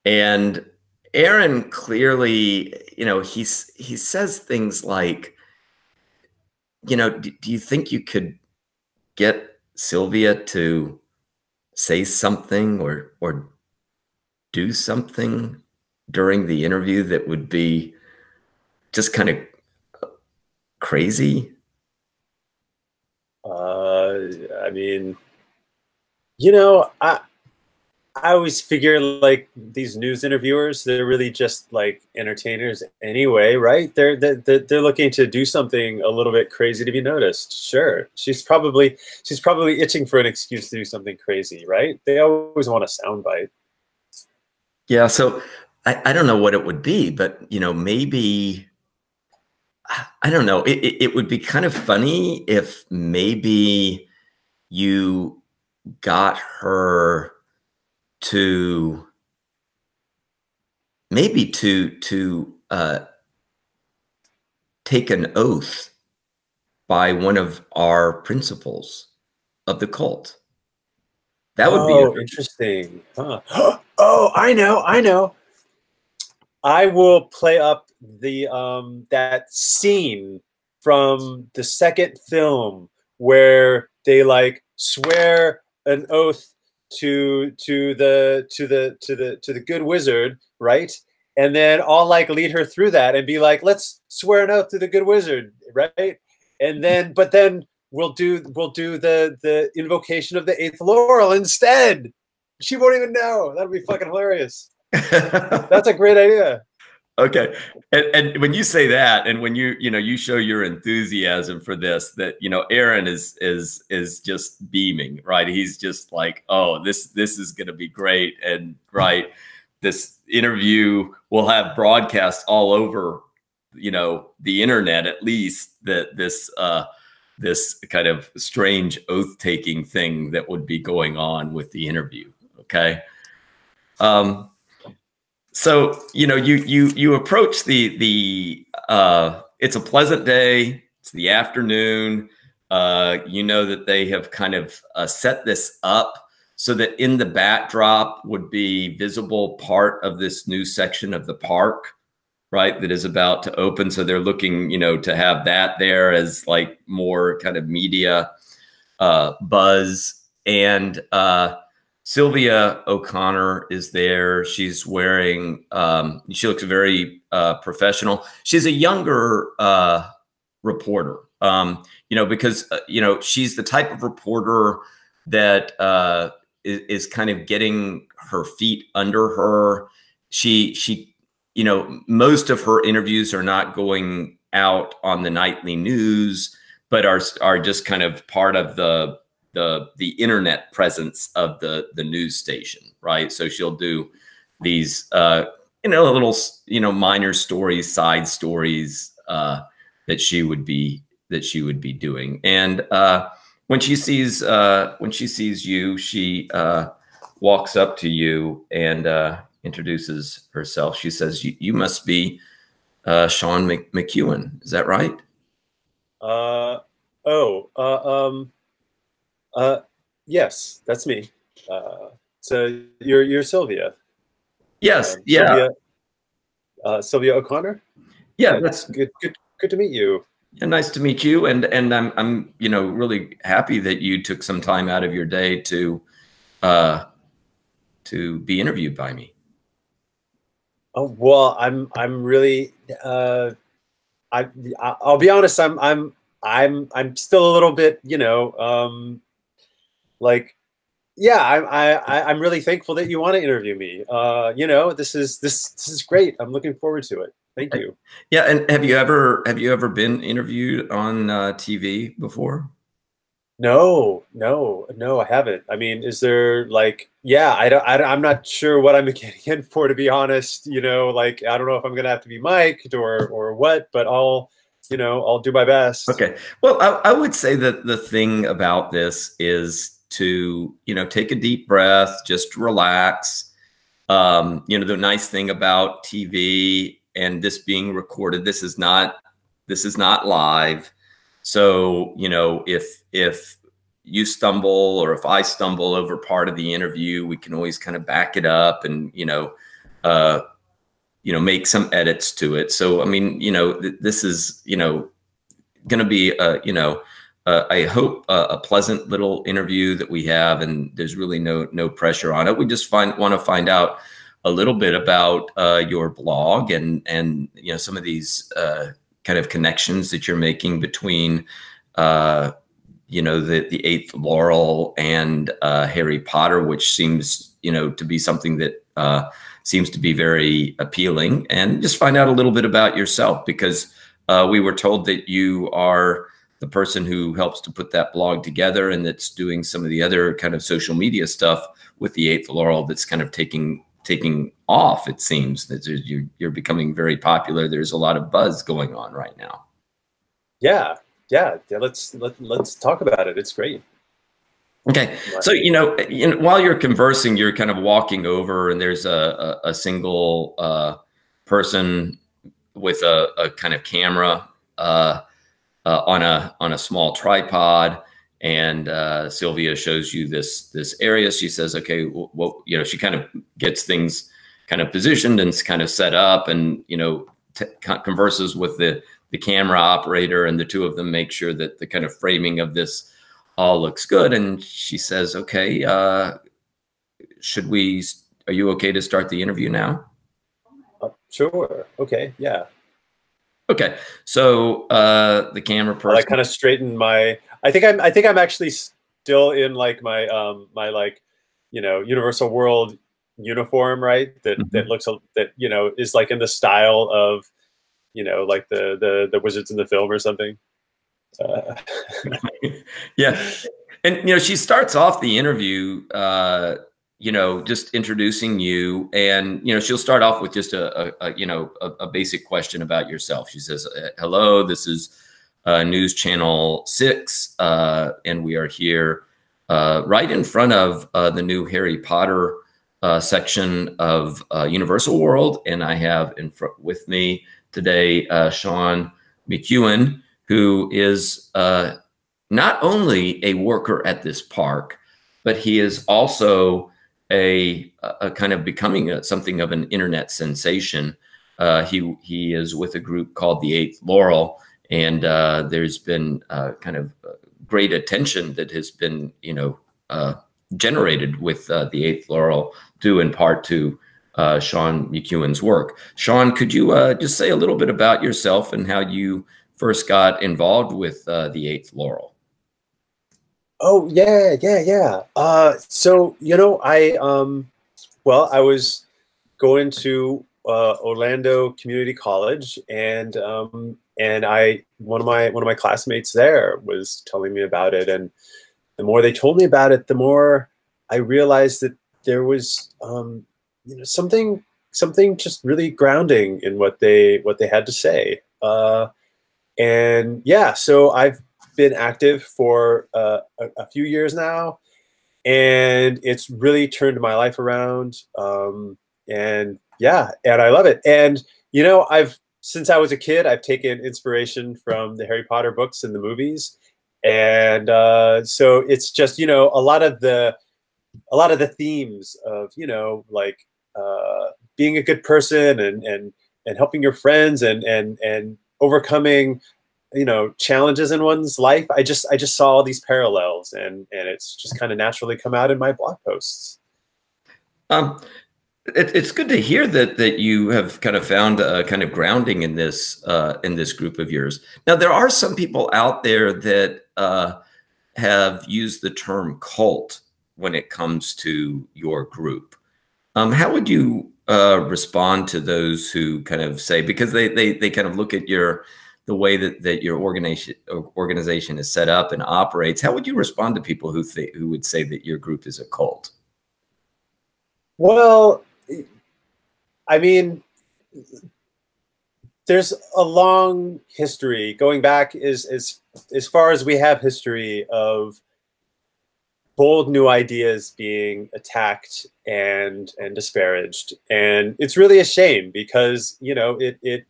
And Aaron clearly, he says things like, do you think you could get Sylvia to say something or do something during the interview that would be just kind of crazy? I mean, I always figure like these news interviewers, they're really just like entertainers anyway, right? They're looking to do something a little bit crazy to be noticed. Sure, she's probably itching for an excuse to do something crazy, right? They always want a soundbite. Yeah, so I don't know what it would be, but maybe, I don't know. It would be kind of funny if maybe you got her to take an oath by one of our principals of the cult. That would be interesting. Huh. Oh, I know. I will play up the that scene from the second film where they like swear an oath to the good wizard, right? And then I'll like lead her through that and be like, let's swear an oath to the good wizard, right? And then but then we'll do the invocation of the eighth laurel instead. She won't even know. That'd be fucking hilarious. That's a great idea. Okay. And when you say that, and when you show your enthusiasm for this, that Aaron is just beaming, right? He's just like, oh, this is going to be great, and right, this interview will have broadcast all over, the internet, at least, that this kind of strange oath taking thing that would be going on with the interview. Okay. So, you approach it's a pleasant day. It's the afternoon. That they have kind of set this up so that in the backdrop would be visible part of this new section of the park, right? That is about to open. So they're looking, to have that there as like more kind of media buzz. And Sylvia O'Connor is there. She's wearing, she looks very professional. She's a younger reporter, because, she's the type of reporter that is kind of getting her feet under her. She most of her interviews are not going out on the nightly news, but are just kind of part of the internet presence of the news station, right? So she'll do these little minor stories, side stories that she would be doing. And when she sees you, she walks up to you and introduces herself. She says, "You must be Sean McEwen. Is that right?" Yes, that's me. So you're Sylvia. Yes. Yeah. Sylvia O'Connor. Yeah, that's good. Good to meet you. Yeah, nice to meet you. And I'm really happy that you took some time out of your day uh, to be interviewed by me. Oh well, I'm really I I'll be honest, I'm still a little bit, like yeah, I'm really thankful that you want to interview me. This is great. I'm looking forward to it. Thank you. Yeah, and have you ever been interviewed on TV before? No, I haven't. I mean, is there like, yeah, I'm not sure what I'm getting in for, to be honest. Like, I don't know if I'm gonna have to be mic'd or what, but I'll do my best. Okay. Well, I would say that the thing about this is to, take a deep breath, just relax. The nice thing about TV and this being recorded, this is not live. So, if you stumble or if I stumble over part of the interview, we can always kind of back it up and, uh, make some edits to it. So, I mean, this is, going to be, I hope a pleasant little interview that we have, and there's really no pressure on it. We just want to find out a little bit about your blog and some of these kind of connections that you're making between the Eighth Laurel and Harry Potter, which seems to be something that seems to be very appealing, and just find out a little bit about yourself, because we were told that you are the person who helps to put that blog together and that's doing some of the other kind of social media stuff with the Eighth Laurel that's kind of taking off. It seems that you're becoming very popular. There's a lot of buzz going on right now. Yeah. Let's talk about it. It's great. Okay, so while you're conversing, you're kind of walking over, and there's a single person with a kind of camera on a small tripod, and Sylvia shows you this area. She says, "Okay, well, she kind of gets things kind of positioned and kind of set up, and converses with the camera operator, and the two of them make sure that the kind of framing of this all looks good." And she says, "Okay, are you okay to start the interview now?" Sure. Okay. Yeah. Okay. So the camera person, I kind of straighten my. I think I'm actually still in like my my like Universal World uniform, right? That looks that is like in the style of like the wizards in the film or something. Yeah. And she starts off the interview just introducing you, and she'll start off with just a basic question about yourself. She says, "Hello, this is News Channel 6, and we are here right in front of the new Harry Potter section of Universal World, and I have with me today Sean McEwen, who is not only a worker at this park, but he is also a kind of becoming something of an internet sensation. He is with a group called the Eighth Laurel, and there's been kind of great attention that has been generated with the Eighth Laurel, due in part to Sean McEwen's work. Sean, could you just say a little bit about yourself and how you first got involved with the Eighth Laurel? Oh yeah. So I was going to Orlando Community College, and one of my classmates there was telling me about it, and the more they told me about it, the more I realized that there was something just really grounding in what they had to say. And yeah, so I've been active for a few years now, and it's really turned my life around. And yeah, and I love it. And since I was a kid, I've taken inspiration from the Harry Potter books and the movies, and so it's just a lot of the themes of like being a good person and helping your friends and overcoming challenges in one's life, I just saw all these parallels, and it's just kind of naturally come out in my blog posts. It's good to hear that you have kind of found a kind of grounding in this group of yours. Now, there are some people out there that have used the term cult when it comes to your group. How would you respond to those who kind of say, because they kind of look at the way that your organization is set up and operates? How would you respond to people who would say that your group is a cult? Well, I mean, there's a long history going back as far as we have history of bold new ideas being attacked and disparaged, and it's really a shame because it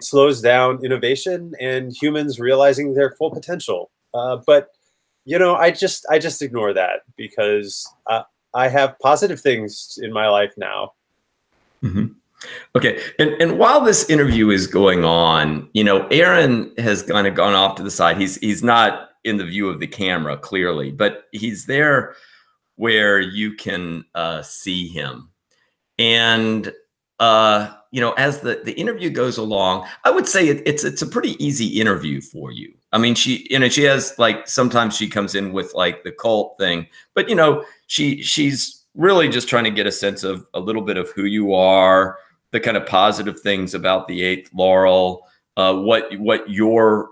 slows down innovation and humans realizing their full potential. But I just ignore that because I have positive things in my life now. Mm-hmm. Okay. And while this interview is going on, Aaron has kind of gone off to the side. He's not in the view of the camera, clearly, but he's there where you can see him. And, as the interview goes along, I would say it's a pretty easy interview for you. I mean, she has, like, sometimes she comes in with like the cult thing, but she's really just trying to get a sense of a little bit of who you are, the kind of positive things about the Eighth Laurel, what your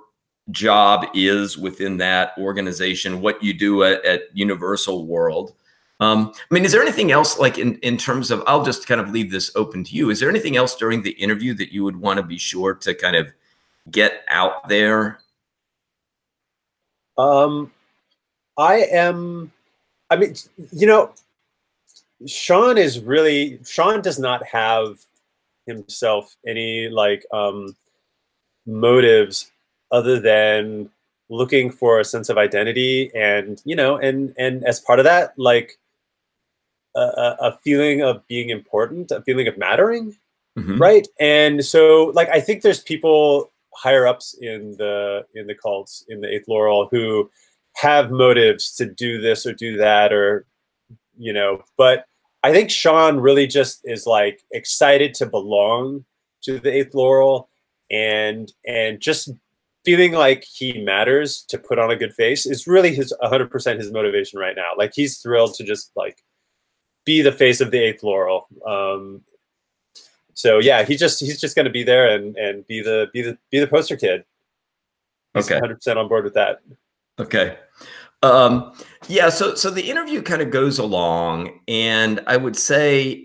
job is within that organization, what you do at Universal World. I mean, is there anything else, like in terms of, I'll just kind of leave this open to you. Is there anything else during the interview that you would want to be sure to kind of get out there? Sean does not have himself any motives other than looking for a sense of identity, and as part of that, like a feeling of being important, a feeling of mattering. Mm-hmm. Right. And so, like, I think there's people higher ups in the cults, in the Eighth Laurel, who have motives to do this or do that, or but I think Sean really just is like excited to belong to the Eighth Laurel, and just feeling like he matters, to put on a good face, is really 100% his motivation right now. Like, he's thrilled to just like be the face of the Eighth Laurel. So yeah, he's just going to be there and be the poster kid. He's okay. 100% on board with that. Okay. Yeah. So the interview kind of goes along, and I would say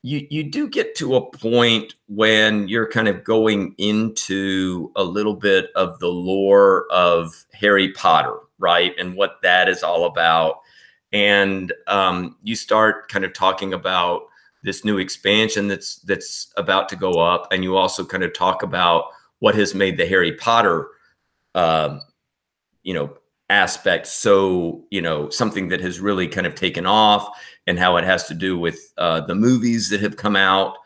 you do get to a point when you're kind of going into a little bit of the lore of Harry Potter, right? And what that is all about. And you start kind of talking about this new expansion that's about to go up, and you also kind of talk about what has made the Harry Potter aspect so something that has really kind of taken off, and how it has to do with the movies that have come out.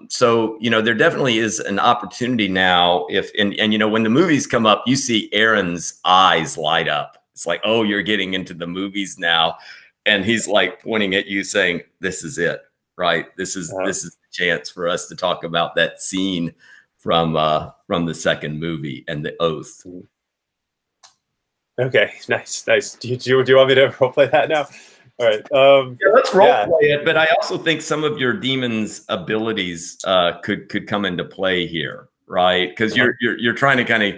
So there definitely is an opportunity now. And when the movies come up, you see Aaron's eyes light up. It's like, oh, you're getting into the movies now, and he's like pointing at you, saying, "This is it, right? This is the chance for us to talk about that scene from the second movie and the oath." Okay, nice. Do you want me to roleplay that now? All right. Yeah, let's roleplay it. But I also think some of your demon's abilities could come into play here, right? Because you're trying to kind of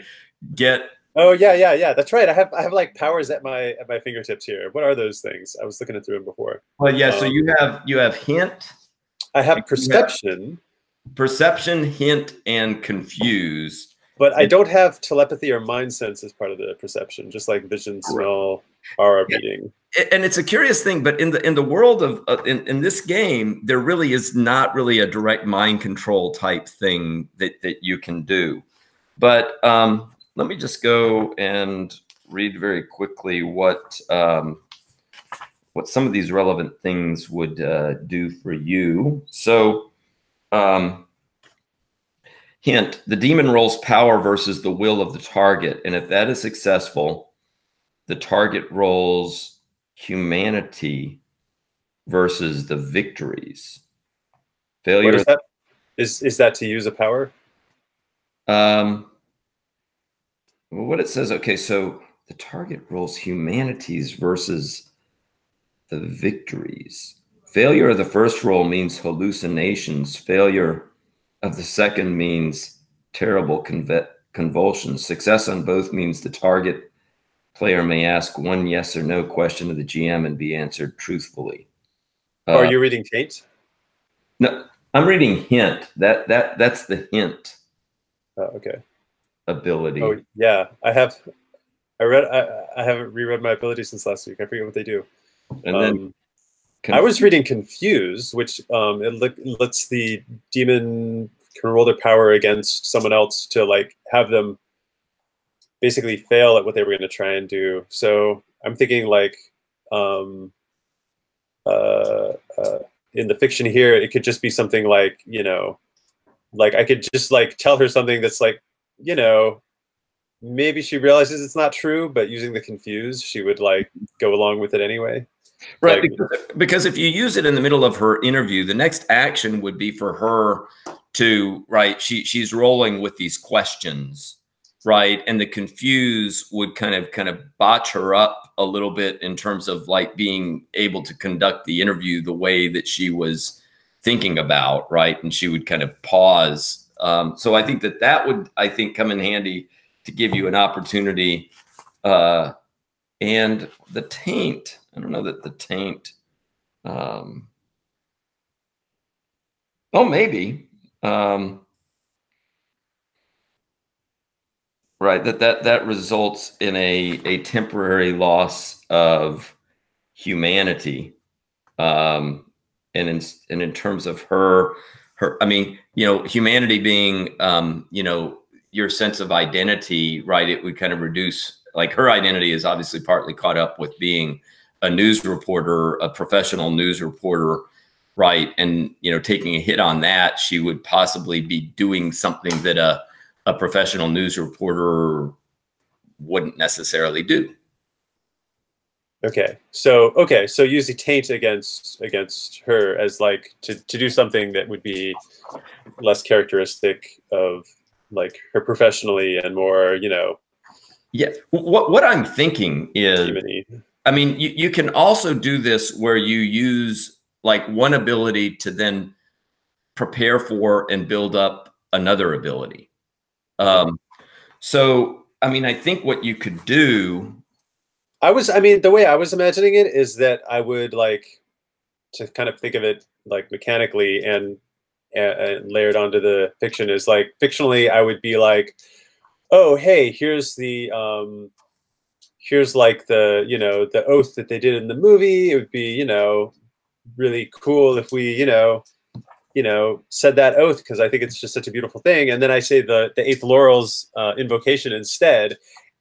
get. Oh yeah. That's right. I have like powers at my fingertips here. What are those things? I was looking through them before. Well, yeah. So you have hint. I have perception. Perception, hint, and confuse. But I don't have telepathy or mind sense as part of the perception, just like vision, smell, aura reading. And it's a curious thing, but in the world of in this game, there really is not really a direct mind control type thing that you can do. But let me just go and read very quickly what some of these relevant things would do for you. So Hint, the demon rolls power versus the will of the target. And if that is successful, the target rolls humanity versus the victories. Failure. What is that? Is that to use a power? What it says, okay, so the target rolls humanities versus the victories. Failure of the first roll means hallucinations. Failure of the second means terrible convulsions. Success on both means the target player may ask one yes or no question to the GM and be answered truthfully. Are you reading Taint? No, I'm reading hint. That's the hint. Oh, okay. Ability. Oh yeah, I haven't reread my abilities since last week. I forget what they do. And then I was reading Confuse, which lets the demon can roll their power against someone else to like have them basically fail at what they were going to try and do. So I'm thinking like in the fiction here, it could just be something like, you know, like I could just like tell her something that's like, you know, maybe she realizes it's not true, but using the Confuse, she would like go along with it anyway. Right, Like, because if you use it in the middle of her interview, the next action would be for her to, right, she's rolling with these questions, right? And the Confuse would kind of botch her up a little bit in terms of like being able to conduct the interview the way that she was thinking about, right? And she would kind of pause. So I think that would, I think, come in handy to give you an opportunity. And the taint, I don't know that the taint, oh, maybe, right, that results in a temporary loss of humanity. And in terms of her, I mean, you know, humanity being, you know, your sense of identity, right? It would kind of reduce, like her identity is obviously partly caught up with being a news reporter, a professional news reporter, right? And, you know, taking a hit on that, she would possibly be doing something that a professional news reporter wouldn't necessarily do. okay, so use the taint against her as like to do something that would be less characteristic of like her professionally and more, you know. Yeah, what I'm thinking is, Human-y. I mean, you can also do this where you use like one ability to then prepare for and build up another ability. So, I mean, I think what you could do. I mean, the way I was imagining it is that I would like to kind of think of it like mechanically and layered onto the fiction is like fictionally, I would be like, oh, hey, here's like the, you know, the oath that they did in the movie. It would be, you know, really cool if we, you know, said that oath because I think it's just such a beautiful thing. And then I say the Eighth Laurels invocation instead.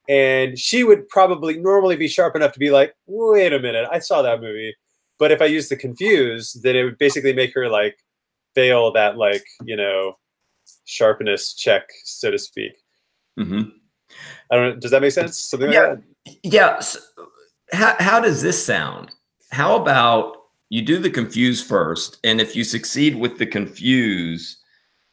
And she would probably normally be sharp enough to be like, wait a minute, I saw that movie. But if I use the Confuse, then it would basically make her like fail that like, you know, sharpness check, so to speak. Mm-hmm. I don't know. Does that make sense? Something like that? Yeah. So how does this sound? How about you do the Confuse first, and if you succeed with the Confuse,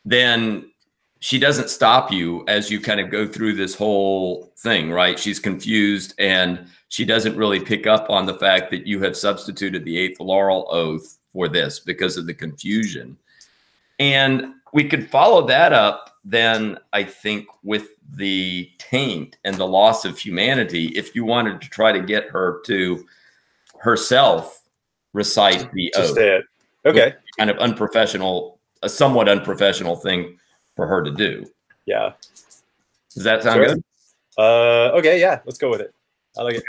then she doesn't stop you as you kind of go through this whole thing, right? She's confused, and she doesn't really pick up on the fact that you have substituted the Eighth Laurel Oath for this because of the confusion. And we could follow that up then, I think, with the taint and the loss of humanity, if you wanted to try to get her to herself recite the oath. Say it. Okay. Kind of unprofessional, a somewhat unprofessional thing for her to do. Yeah. Does that sound good? Okay, yeah, let's go with it. I like it.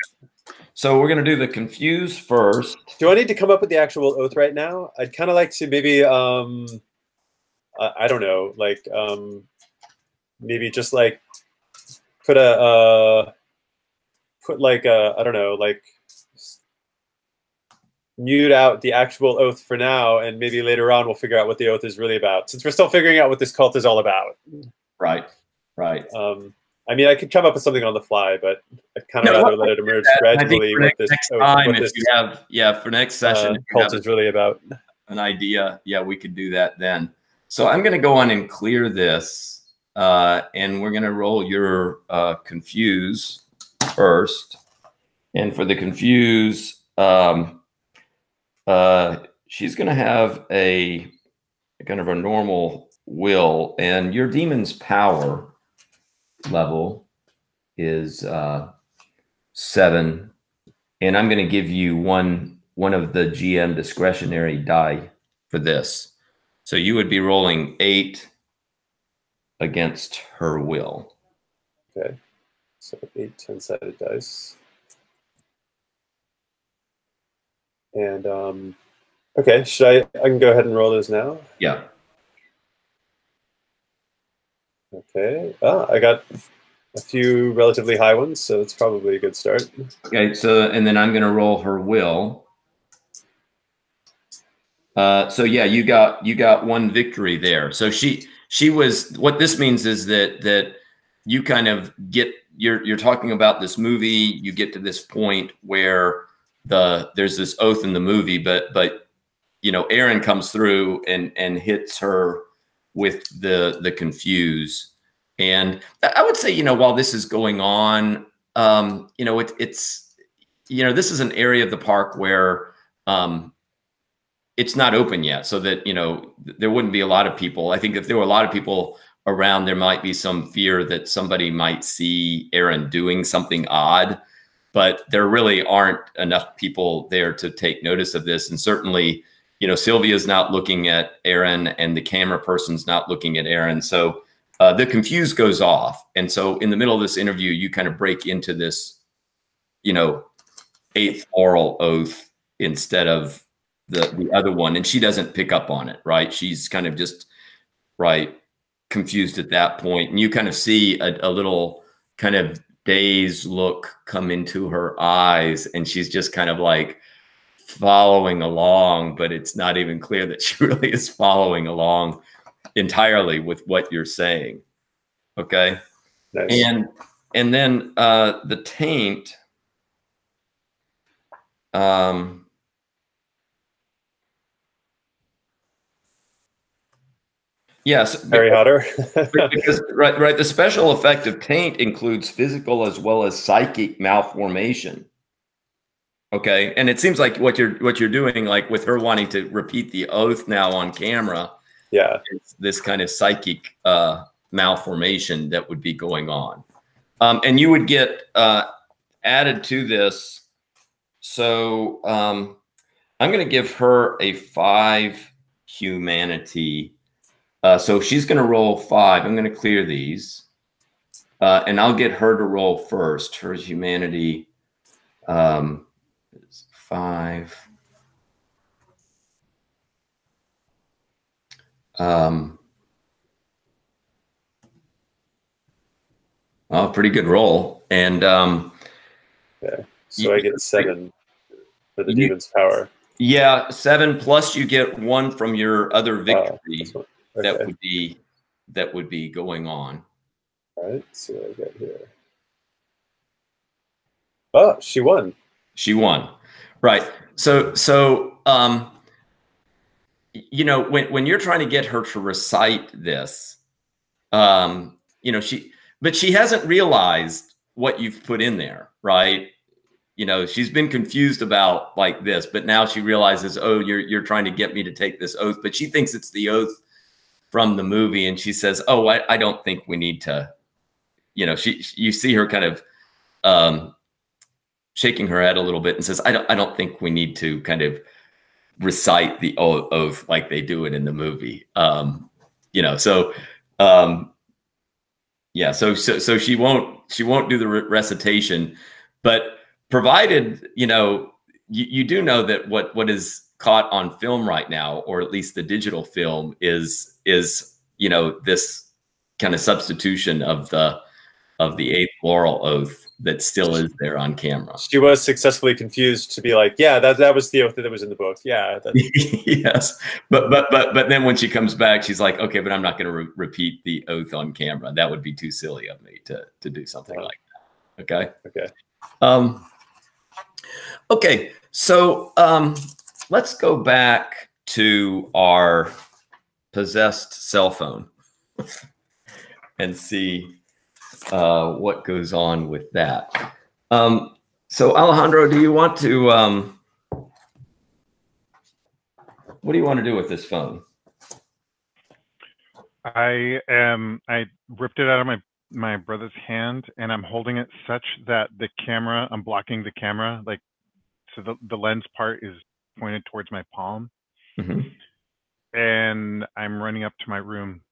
So we're going to do the Confuse first. Do I need to come up with the actual oath right now? I'd kind of like to maybe, I don't know, like maybe just like put like I don't know, like mute out the actual oath for now, and maybe later on we'll figure out what the oath is really about, since we're still figuring out what this cult is all about. Right. Right. I mean, I could come up with something on the fly, but I'd kind of rather let it emerge gradually what this for next session, cult is really about. An idea, yeah, we could do that then. So I'm going to go on and clear this, and we're going to roll your confuse first. And for the confuse, she's going to have a kind of a normal will, and your demon's power level is 7, and I'm going to give you one of the GM discretionary die for this. So you would be rolling 8 against her will. Okay, so 8 10-sided dice. And okay, I can go ahead and roll those now? Yeah. Okay, I got a few relatively high ones, so it's probably a good start. Okay, so, and then I'm going to roll her will. So yeah, you got one victory there. So she was, what this means is that you kind of get, you're talking about this movie, you get to this point where there's this oath in the movie, but you know, Aaron comes through and hits her with the confuse. And I would say, you know, while this is going on, you know, it's, you know, this is an area of the park where it's not open yet, so that, you know, there wouldn't be a lot of people. I think if there were a lot of people around, there might be some fear that somebody might see Aaron doing something odd, but there really aren't enough people there to take notice of this. And certainly, you know, Sylvia's not looking at Aaron and the camera person's not looking at Aaron. So the confuse goes off. And so in the middle of this interview, you kind of break into this, you know, 8th oral oath instead of the other one. And she doesn't pick up on it, right? She's kind of just, right, confused at that point. And you kind of see a little kind of dazed look come into her eyes. And she's just kind of like following along, but it's not even clear that she really is following along entirely with what you're saying. Okay. Nice. And then the taint, yes, Harry Potter. because right. The special effect of taint includes physical as well as psychic malformation. Okay, and it seems like what you're doing, like with her wanting to repeat the oath now on camera, yeah, it's this kind of psychic malformation that would be going on, and you would get added to this. So I'm going to give her a 5 humanity. So she's going to roll 5. I'm going to clear these, and I'll get her to roll first. Her humanity is 5. Well, pretty good roll, and yeah. So I get 7 for the demon's power. Yeah, 7 plus you get 1 from your other victory. Okay. that would be going on. All right, see what I get here. Oh, she won. She won, right? So you know, when you're trying to get her to recite this, you know, she hasn't realized what you've put in there, right? You know, she's been confused about like this, but now she realizes, oh, you're trying to get me to take this oath, but she thinks it's the oath from the movie, and she says, oh, I don't think we need to, you know, you see her kind of shaking her head a little bit and says, I don't think we need to kind of recite the oath like they do it in the movie. You know, so yeah, so she won't do the recitation, but provided, you know, you do know that what is caught on film right now, or at least the digital film, is you know, this kind of substitution of the of the 8th Laurel oath that still is there on camera. She was successfully confused to be like, yeah, that was the oath that was in the book. Yeah. Yes. But then when she comes back, she's like, okay, but I'm not going to repeat the oath on camera. That would be too silly of me to do something like that. Okay. Okay. Okay. So let's go back to our possessed cell phone and see what goes on with that. So Alejandro, do you want to, what do you want to do with this phone? I ripped it out of my brother's hand, and I'm holding it such that the camera, I'm blocking the camera, like, so the lens part is pointed towards my palm. Mm-hmm. And I'm running up to my room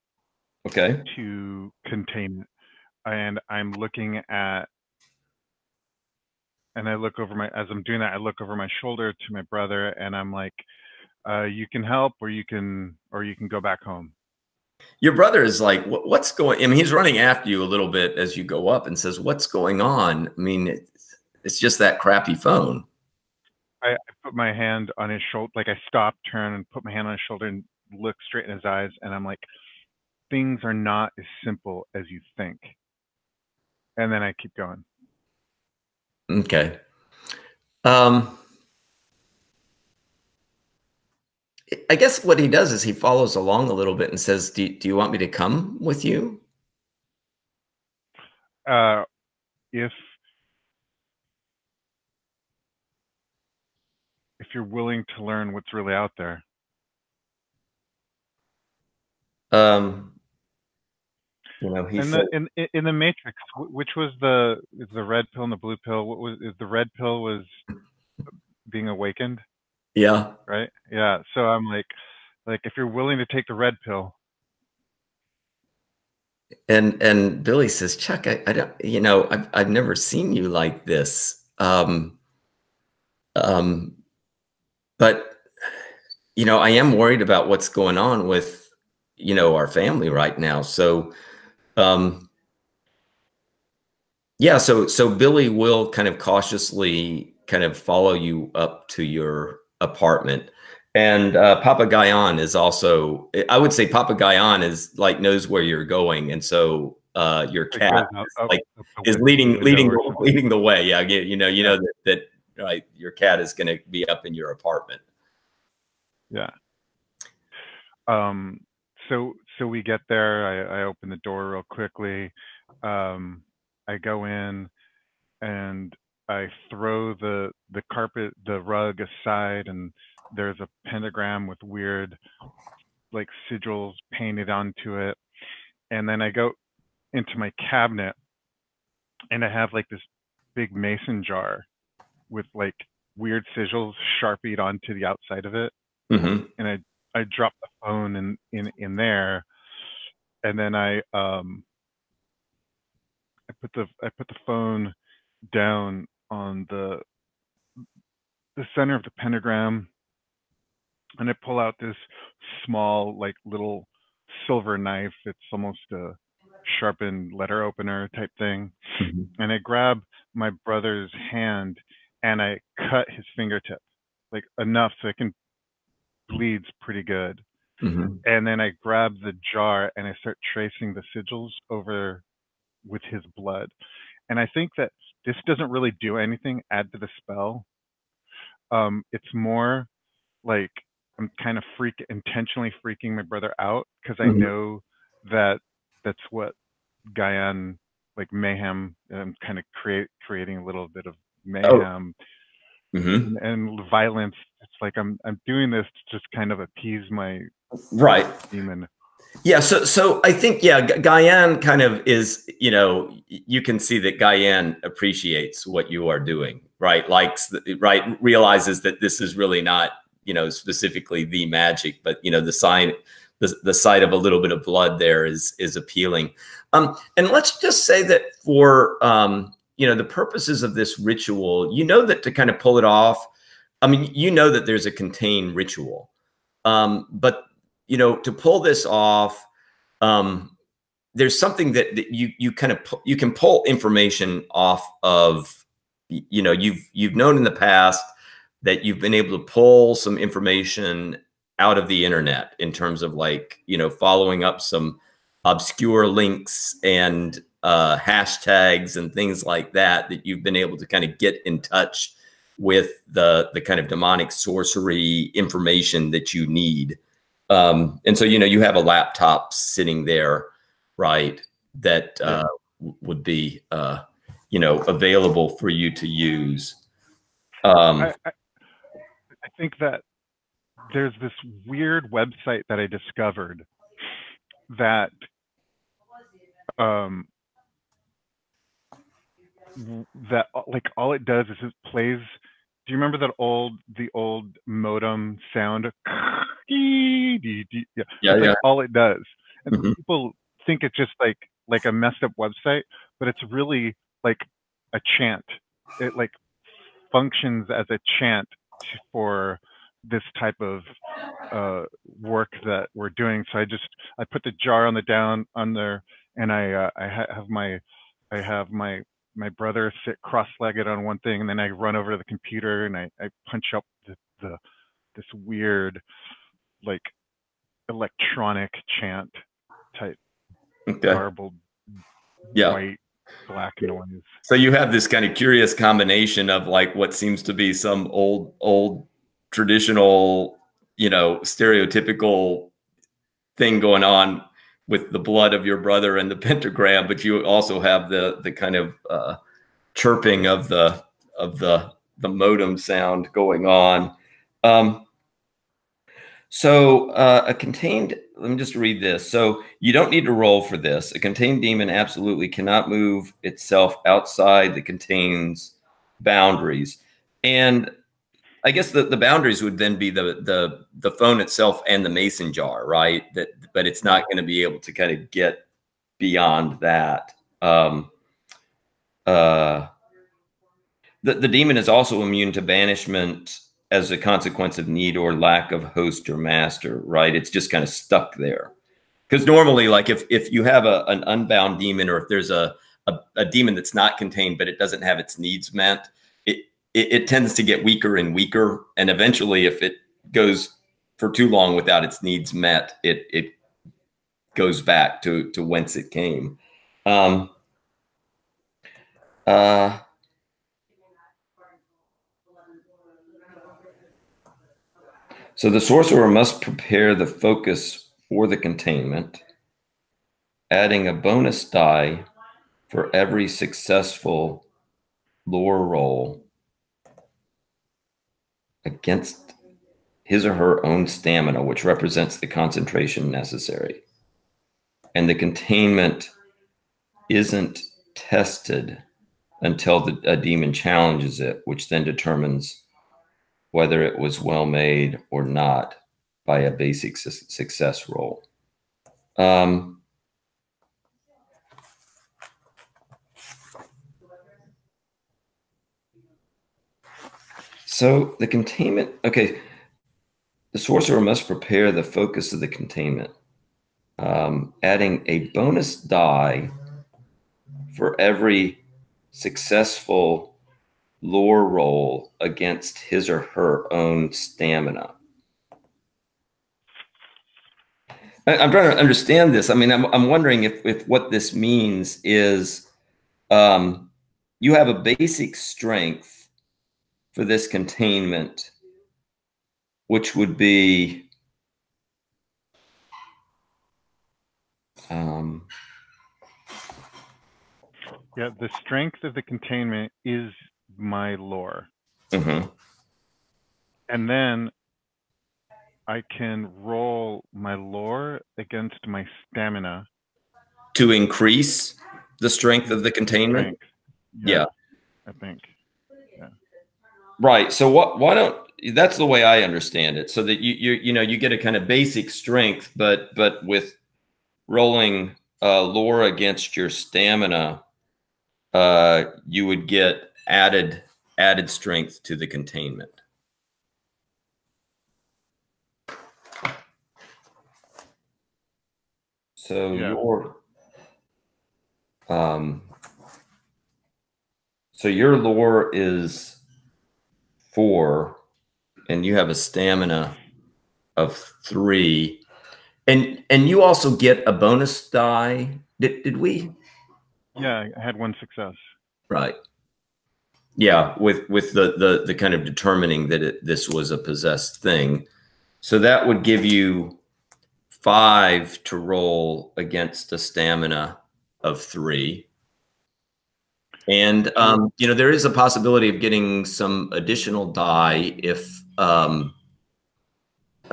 to contain it. And I'm looking at, and I look over as I'm doing that, I look over my shoulder to my brother, and I'm like, you can help, or you can go back home. Your brother is like, what's going, I mean, he's running after you a little bit as you go up and says, what's going on? I mean, it's just that crappy phone. I put my hand on his shoulder, like I stopped, turn, and put my hand on his shoulder and look straight in his eyes, and I'm like, things are not as simple as you think. And then I keep going. Okay. I guess what he does is he follows along a little bit and says, do you want me to come with you? If you're willing to learn what's really out there. You know, he in the Matrix, which was the red pill and the blue pill? What was the red pill was being awakened? Yeah. Right. Yeah. So I'm like if you're willing to take the red pill. And Billy says, Chuck, I don't, you know, I've never seen you like this. But you know, I am worried about what's going on with, you know, our family right now. So, yeah, so Billy will kind of cautiously kind of follow you up to your apartment. And Papa Guyon is also, I would say Papa Guyon is like, knows where you're going. And so your cat is leading the way. Yeah. You know that right. Your cat is going to be up in your apartment. Yeah. So we get there. I open the door real quickly. I go in and I throw the carpet, the rug aside, and there's a pentagram with weird like sigils painted onto it. And then I go into my cabinet and I have like this big mason jar with like weird sigils sharpied onto the outside of it. Mm-hmm. And I drop the phone in there, and then I put the phone down on the center of the pentagram, and I pull out this small like little silver knife. It's almost a sharpened letter opener type thing. Mm-hmm. And I grab my brother's hand and I cut his fingertip like enough so it can bleeds pretty good. Mm-hmm. And then I grab the jar and I start tracing the sigils over with his blood. And I think that this doesn't really do anything, add to the spell. It's more like I'm kind of intentionally freaking my brother out because I know that that's what Guyon, like mayhem, kind of creating a little bit of mayhem. And violence. It's like I'm doing this to just kind of appease my demon. Yeah, so I think Guyon kind of is, you know, you can see that Guyon appreciates what you are doing, right? Likes, right, realizes that this is really not, you know, specifically the magic, but you know, the sight of a little bit of blood there is appealing. And let's just say that for you know, the purposes of this ritual, you know, that to kind of pull it off, I mean, you know that there's a contained ritual, but you know, to pull this off, there's something that you kind of you can pull information off of, you know, you've known in the past that you've been able to pull some information out of the internet in terms of, like, you know, following up some obscure links and hashtags and things like that, that you've been able to kind of get in touch with the kind of demonic sorcery information that you need. And so, you know, you have a laptop sitting there, right, that would be, you know, available for you to use. I think that there's this weird website that I discovered that that like all it does is it plays. Do you remember the old modem sound? Yeah, that's like all it does. And people think it's just like a messed up website, but it's really like a chant. It like functions as a chant for this type of work that we're doing. So I put the jar on there, and I have my brother sit cross-legged on one thing, and then I run over to the computer and I punch up this weird, like, electronic chant type garbled white black noise. So you have this kind of curious combination of, like, what seems to be some old traditional, you know, stereotypical thing going on with the blood of your brother and the pentagram, but you also have the kind of chirping of the modem sound going on. So a contained, let me just read this. So you don't need to roll for this. A contained demon absolutely cannot move itself outside the contained's boundaries. And I guess the boundaries would then be the phone itself and the mason jar, right? But it's not going to be able to kind of get beyond that. The demon is also immune to banishment as a consequence of need or lack of host or master, right? It's just kind of stuck there. Because normally, like, if you have an unbound demon, or if there's a demon that's not contained, but it doesn't have its needs met, it tends to get weaker and weaker. And eventually, if it goes for too long without its needs met, it goes back to whence it came. So the sorcerer must prepare the focus for the containment, adding a bonus die for every successful lore roll against his or her own stamina, which represents the concentration necessary. And the containment isn't tested until a demon challenges it, which then determines whether it was well made or not by a basic success roll. So the containment, okay, the sorcerer must prepare the focus of the containment, adding a bonus die for every successful lore roll against his or her own stamina. I'm trying to understand this. I mean, I'm wondering if what this means is you have a basic strength for this containment, which would be yeah, the strength of the containment is my lore. Mm-hmm. And then I can roll my lore against my stamina to increase the strength of the containment. Yeah, I think. Yeah. Right. So why don't, that's the way I understand it. So that you know, you get a kind of basic strength, but with rolling lore against your stamina, you would get added strength to the containment. So yeah. So your lore is 4, and you have a stamina of 3, and you also get a bonus die. Did we? Yeah, I had 1 success. Right. Yeah, with the kind of determining that this was a possessed thing. So that would give you 5 to roll against a stamina of 3. And you know, there is a possibility of getting some additional die if I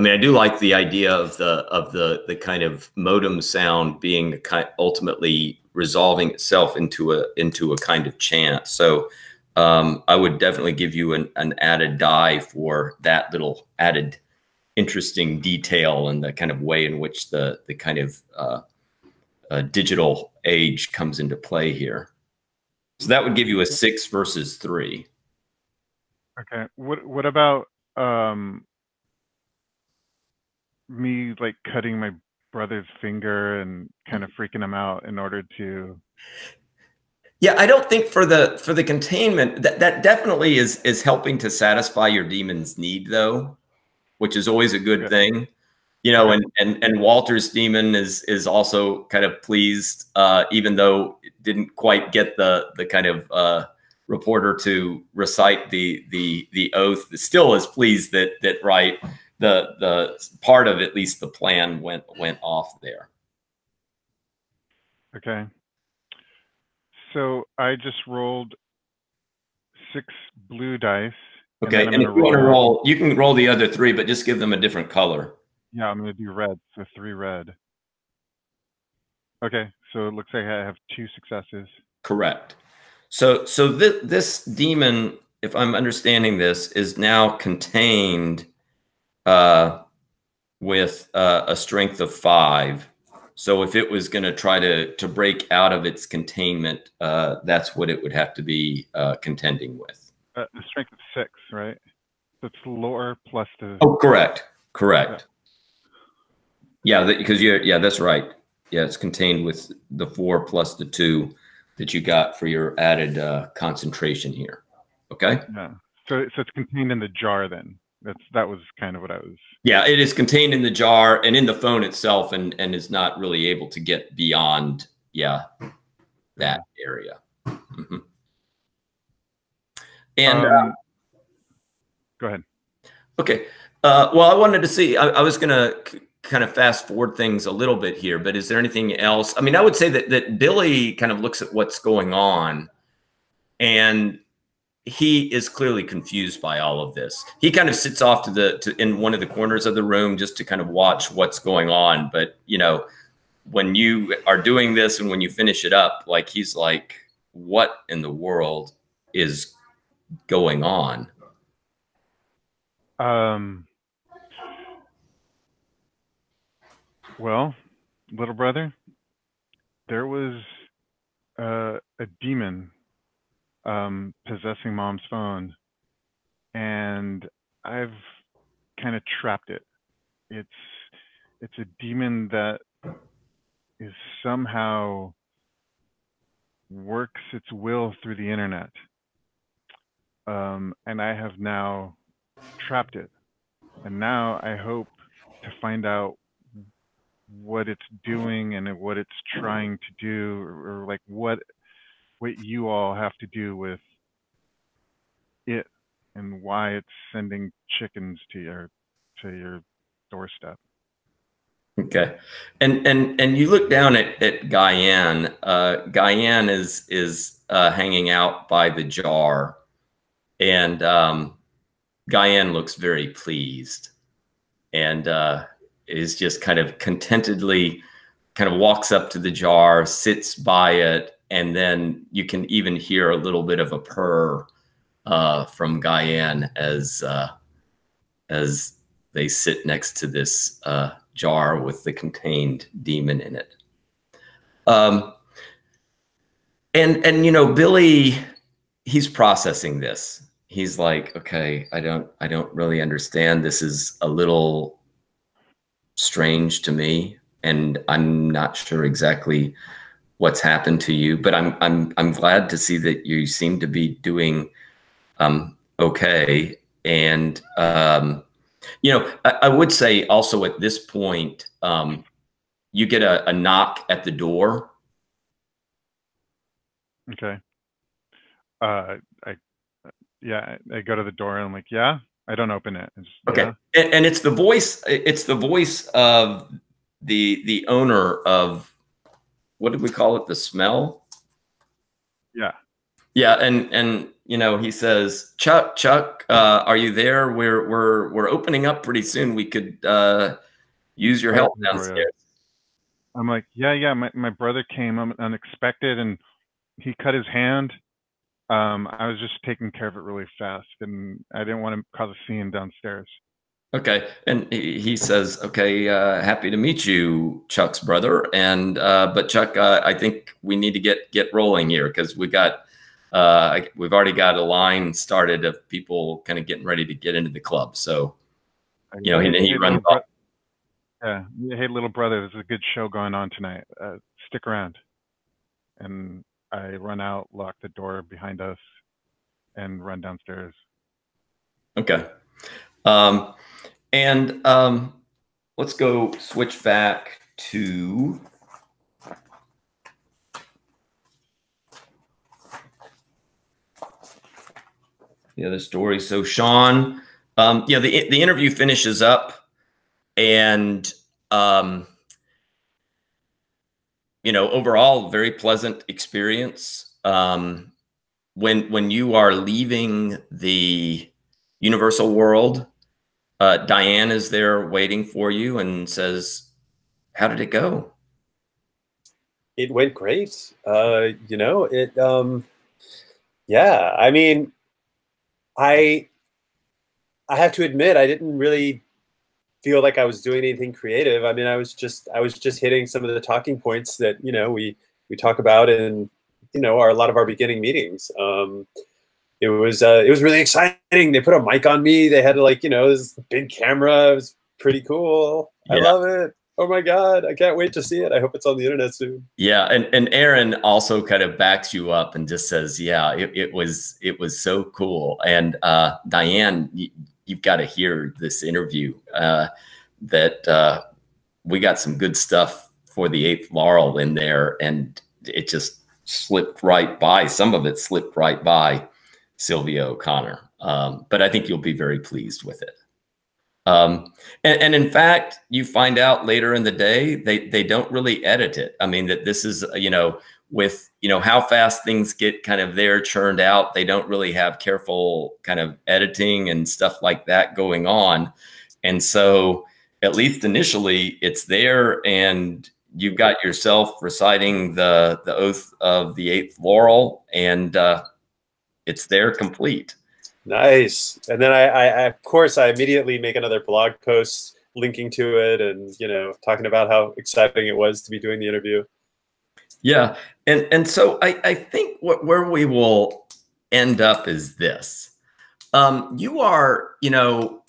mean, I do like the idea of the kind of modem sound being ultimately resolving itself into a kind of chant. So I would definitely give you an added die for that little added interesting detail and the kind of way in which the kind of digital age comes into play here. So that would give you a 6 versus 3. Okay. What about me like cutting my brother's finger and kind of freaking him out in order to? Yeah, I don't think for the containment that definitely is helping to satisfy your demon's need, though, which is always a good thing. You know, and Walter's demon is also kind of pleased, even though it didn't quite get the kind of reporter to recite the oath. It still is pleased that right, the part of at least the plan went off there. Okay. So I just rolled 6 blue dice. Okay, and if you want to roll, you can roll the other 3, but just give them a different color. Yeah, I'm going to do red, so 3 red. Okay, so it looks like I have 2 successes. Correct. So this demon, if I'm understanding this, is now contained with a strength of 5. So if it was going to try to break out of its containment, that's what it would have to be contending with. A strength of 6, right? That's lore plus the. Oh, correct. Yeah, because yeah, that's right. Yeah, it's contained with the 4 plus the 2 that you got for your added concentration here. Okay. Yeah. So it's contained in the jar then. That was kind of what I was. Yeah, it is contained in the jar and in the phone itself, and is not really able to get beyond that area. Mm-hmm. And go ahead. Okay. Well, I wanted to see. I was going to kind of fast forward things a little bit here, but is there anything else? I mean, I would say that Billy kind of looks at what's going on, and he is clearly confused by all of this. He kind of sits off in one of the corners of the room just to kind of watch what's going on. But you know, when you are doing this and when you finish it up, like he's like, "What in the world is going on?" Well, little brother, there was a demon possessing mom's phone, and I've kind of trapped it. It's a demon that is somehow works its will through the internet, and I have now trapped it. And now I hope to find out what it's doing and what it's trying to do, or like what you all have to do with it and why it's sending chickens to your doorstep. Okay, and you look down at Guyan. Guyan is hanging out by the jar, and Guyan looks very pleased, and is just kind of contentedly kind of walks up to the jar, sits by it, and then you can even hear a little bit of a purr from Guyan as they sit next to this jar with the contained demon in it. And you know, Billy, he's processing this. He's like, okay, I don't really understand. This is a little strange to me, and I'm not sure exactly what's happened to you, but I'm glad to see that you seem to be doing okay. And you know, I would say also at this point, you get a knock at the door. Okay. I I go to the door and I'm like, yeah. I don't open it. It's, Okay, yeah. and it's the voice. It's the voice of the owner of, what did we call it? The smell. Yeah. Yeah, and you know, he says, Chuck, are you there? We're opening up pretty soon. We could use your I help open the door, yeah. downstairs. I'm like, yeah. My brother came unexpected and he cut his hand. I was just taking care of it really fast, and I didn't want to cause a scene downstairs. Okay, and he says, okay, happy to meet you, Chuck's brother. And but Chuck, I think we need to get rolling here, because we've already got a line started of people kind of getting ready to get into the club. So, you know, he runs off. Yeah, hey, little brother, there's a good show going on tonight. Stick around. And I run out, lock the door behind us, and run downstairs. Okay. And let's go switch back to the other story. So Sean, yeah, the interview finishes up, and you know, overall, very pleasant experience. When you are leaving the Universal world, Diane is there waiting for you and says, "How did it go?" It went great. You know, yeah, I mean, I have to admit, I didn't really feel like I was doing anything creative. I mean, I was just hitting some of the talking points that, you know, we talk about in, you know, a lot of our beginning meetings. It was really exciting. They put a mic on me. They had, like, you know, this big camera. It was pretty cool. Yeah. I love it. Oh my God, I can't wait to see it. I hope it's on the internet soon. Yeah, and Aaron also kind of backs you up and just says, yeah, it was so cool. And Diane, you've got to hear this interview, that we got some good stuff for the 8th Laurel in there, and it just slipped right by. Some of it slipped right by Sylvia O'Connor, but I think you'll be very pleased with it. And in fact, you find out later in the day, they don't really edit it. I mean, that this is, you know, with, you know, how fast things get kind of there churned out, they don't really have careful kind of editing and stuff like that going on. And so at least initially it's there, and you've got yourself reciting the oath of the 8th Laurel, and it's there complete. Nice. And then I of course, I immediately make another blog post linking to it, and, you know, talking about how exciting it was to be doing the interview. Yeah. And so I think where we will end up is this. You are, you know,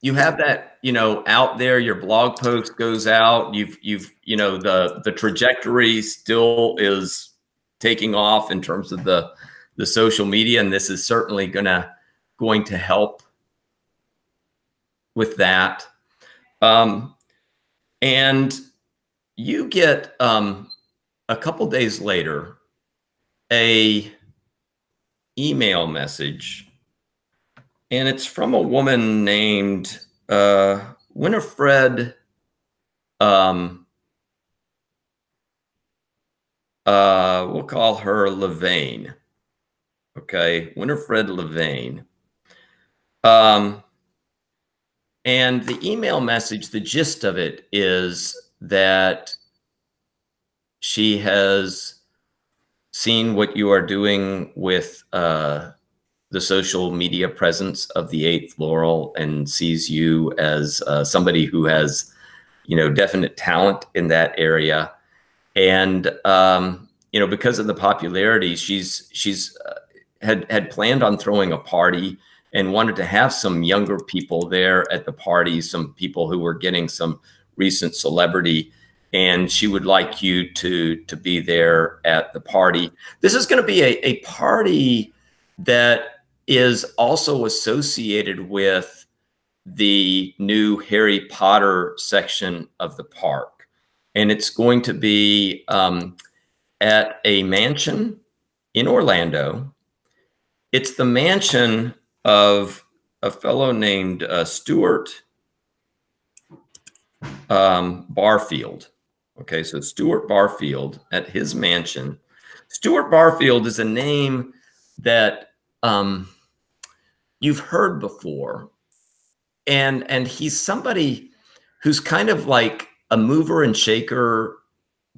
you have that, you know, out there, your blog post goes out, you've, you know, the trajectory still is taking off in terms of the social media, and this is certainly going to help with that. And you get a couple days later a email message, and it's from a woman named Winifred. We'll call her Levain. Okay, Winifred Levain. And the email message, the gist of it is that she has seen what you are doing with the social media presence of the 8th Laurel, and sees you as somebody who has, you know, definite talent in that area. And, you know, because of the popularity, she's had planned on throwing a party and wanted to have some younger people there at the party, some people who were getting some recent celebrity. and she would like you to be there at the party. This is going to be a party that is also associated with the new Harry Potter section of the park. And it's going to be at a mansion in Orlando. It's the mansion of a fellow named Stuart Barfield. Okay, so Stuart Barfield at his mansion. Stuart Barfield is a name that you've heard before. And he's somebody who's kind of like a mover and shaker,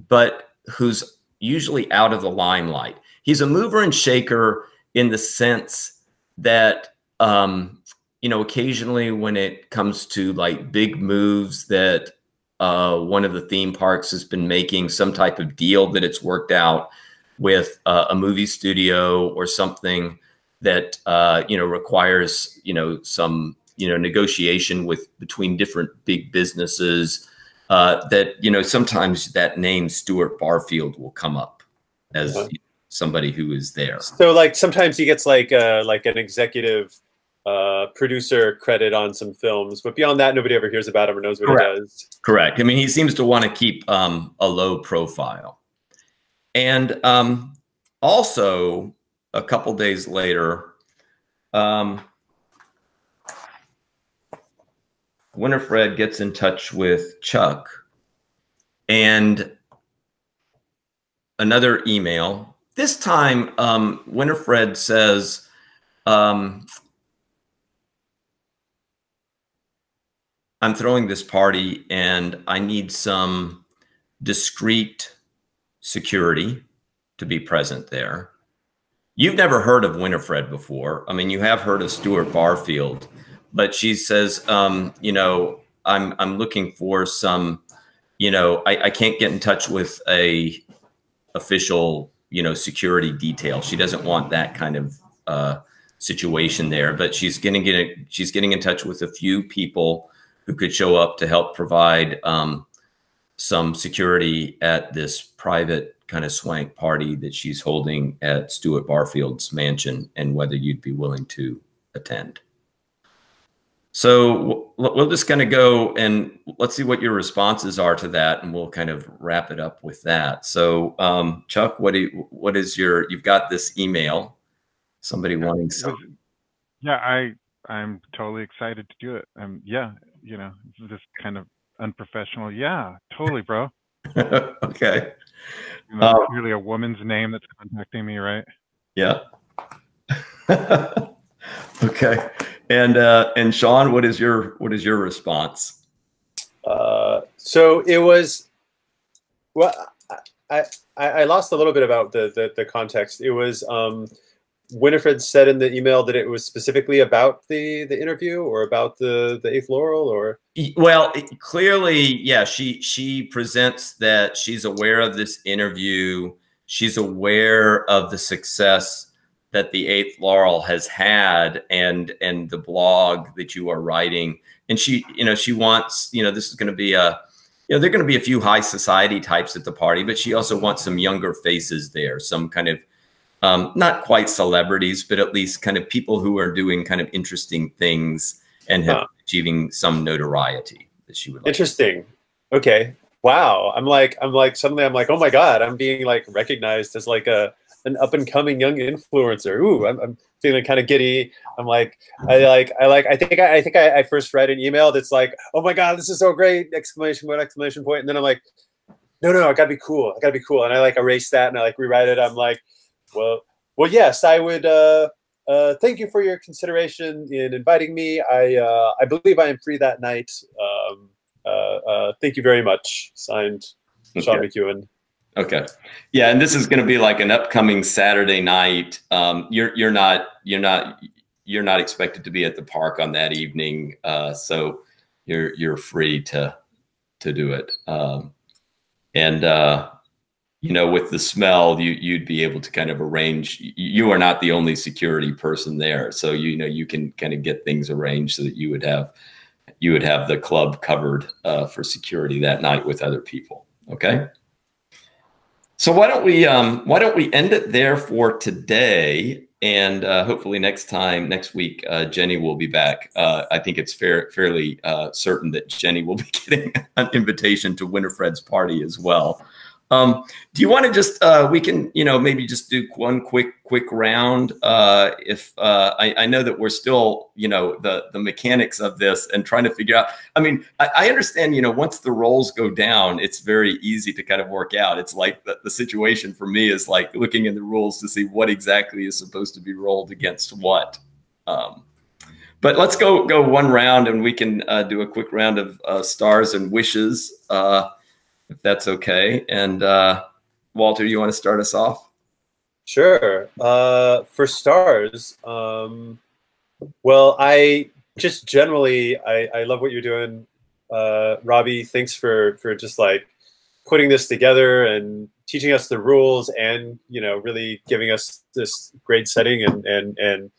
but who's usually out of the limelight. He's a mover and shaker in the sense that, you know, occasionally when it comes to like big moves that one of the theme parks has been making, some type of deal that it's worked out with a movie studio or something that, you know, requires, you know, some, you know, negotiation between different big businesses, that, you know, sometimes that name Stuart Barfield will come up as somebody who is there. So like sometimes he gets like an executive producer credit on some films, but beyond that, nobody ever hears about him or knows what he does. Correct. I mean, he seems to want to keep a low profile. And also a couple days later, Winifred gets in touch with Chuck, and another email. This time, Winifred says, I'm throwing this party and I need some discreet security to be present there. You've never heard of Winifred before. I mean, you have heard of Stuart Barfield, but she says, you know, I'm looking for some, you know, I can't get in touch with a official, you know, security detail. She doesn't want that kind of situation there, but she's getting in touch with a few people who could show up to help provide some security at this private kind of swank party that she's holding at Stuart Barfield's mansion, and whether you'd be willing to attend. So we'll just kind of go and let's see what your responses are to that, and we'll kind of wrap it up with that. So Chuck, you've got this email, somebody wanting some. Yeah, I'm totally excited to do it. Yeah, you know, it's just kind of unprofessional. Yeah, totally, bro. Okay. You know, clearly a woman's name that's contacting me, right? Yeah. Okay. And Sean, what is your response? So it was, well, I lost a little bit about the context. It was Winifred said in the email that it was specifically about the interview or about the eighth laurel, or? Well, clearly, yeah, she presents that she's aware of this interview. She's aware of the success that the eighth laurel has had, and the blog that you are writing. And she, you know, she wants, you know, this is going to be there are going to be a few high society types at the party, but she also wants some younger faces there, some kind of not quite celebrities, but at least kind of people who are doing kind of interesting things and have achieving some notoriety that she would like. Interesting. Okay. Wow. I'm like, suddenly I'm like, oh my God, I'm being like recognized as like an up and coming young influencer. Ooh, I'm feeling kind of giddy. I'm like, I think I first read an email that's like, oh my God, this is so great! Exclamation point, exclamation point. And then I'm like, no, I gotta be cool. I gotta be cool. And I like erase that and I like rewrite it. I'm like, well, yes, I would, thank you for your consideration in inviting me. I believe I am free that night. Thank you very much. Signed, Sean McEwen. Okay. Yeah. And this is going to be like an upcoming Saturday night. You're not expected to be at the park on that evening. So you're free to do it. You know, with the smell, you'd be able to kind of arrange. You are not the only security person there, so you know you can kind of get things arranged so that you would have the club covered for security that night with other people. Okay. So why don't we end it there for today, and hopefully next week, Jenny will be back. I think it's fairly certain that Jenny will be getting an invitation to Winifred's party as well. Do you want to just we can maybe just do one quick round? If I know that we're still the mechanics of this and trying to figure out. I mean, I understand once the rolls go down, it's very easy to kind of work out. It's like the situation for me is like looking in the rules to see what exactly is supposed to be rolled against what. But let's go one round, and we can do a quick round of stars and wishes. If that's okay. And Walter, you want to start us off? Sure. For stars, well, I just generally, I love what you're doing, Robbie. Thanks for just like putting this together and teaching us the rules, and really giving us this great setting and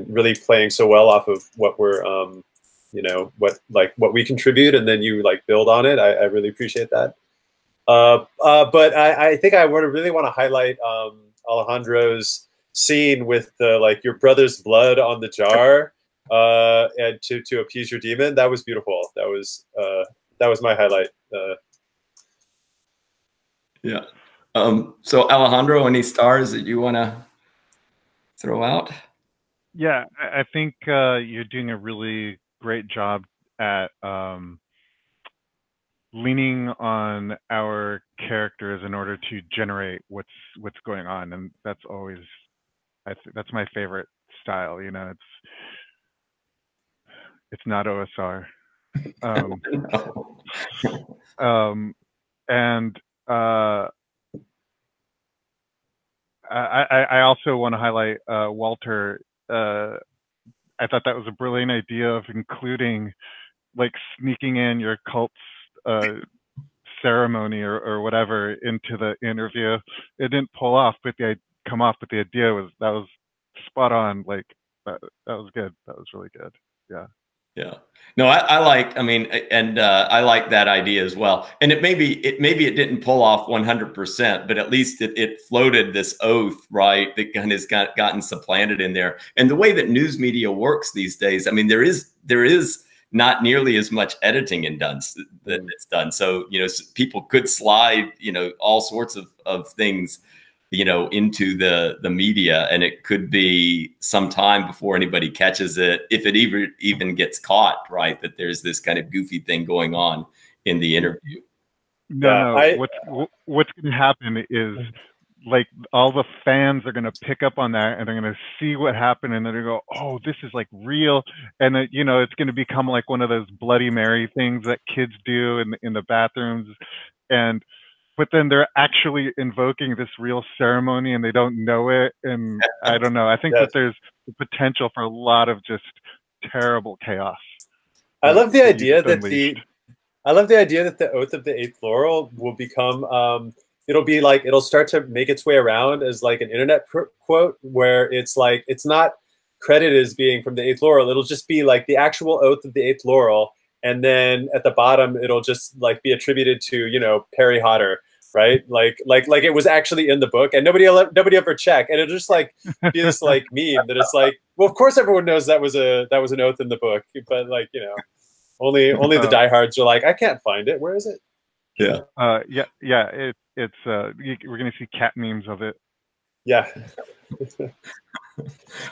really playing so well off of what we're what we contribute, and then you like build on it. I really appreciate that. But I think I really want to highlight Alejandro's scene with the like your brother's blood on the jar, and to appease your demon. That was beautiful. That was my highlight. Yeah. So Alejandro, any stars that you want to throw out? Yeah, I think you're doing a really great job at leaning on our characters in order to generate what's going on, and that's always that's my favorite style. It's not OSR. And I also want to highlight Walter. I thought that was a brilliant idea of including like sneaking in your cult's ceremony or whatever into the interview. It didn't pull off, but the idea was spot on. Like that was good. That was really good. Yeah. Yeah. No, I mean, and I like that idea as well. And maybe it didn't pull off 100%, but at least it floated this oath, right? That kind of gotten supplanted in there. And the way that news media works these days, I mean, there is not nearly as much editing that's done. So, people could slide, all sorts of things, into the media, and it could be some time before anybody catches it, if it even gets caught, right? That there's this kind of goofy thing going on in the interview. No. What's going to happen is like all the fans are going to pick up on that, and they're going to see what happened, and they're going to go, "Oh, this is like real," and it's going to become like one of those Bloody Mary things that kids do in the bathrooms, but then they're actually invoking this real ceremony and they don't know it. And I don't know. I think that there's the potential for a lot of just terrible chaos. I love the idea that the Oath of the Eighth Laurel will become, it'll start to make its way around as like an internet quote, where it's like, it's not credited as being from the Eighth Laurel. It'll just be like the actual Oath of the Eighth Laurel. And then at the bottom, it'll just like be attributed to, Perry Hodder. Right, like it was actually in the book, and nobody ever check, and it'll just like be this like meme that it's like, well, of course everyone knows that was an oath in the book, but like only the diehards are like, I can't find it. Where is it? Yeah. It's we're gonna see cat memes of it. Yeah.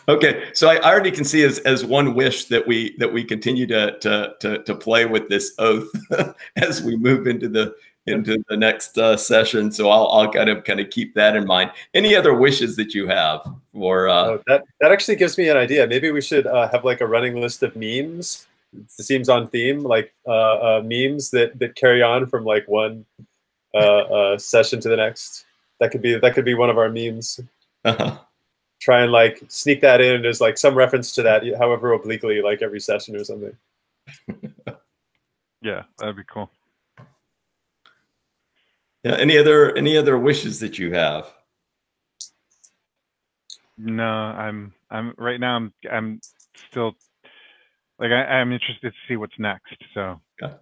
Okay, so I already can see as one wish that we continue to play with this oath as we move into the next session. So I'll kind of keep that in mind. Any other wishes that you have for? That actually gives me an idea. Maybe we should have like a running list of memes. It seems on theme, like memes that carry on from like one session to the next. That could be one of our memes. Try and like sneak that in as like some reference to that, however obliquely, like every session or something. Yeah, that'd be cool. Yeah. Any other wishes that you have? No, I'm right now. I'm still like I'm interested to see what's next. So. Yeah.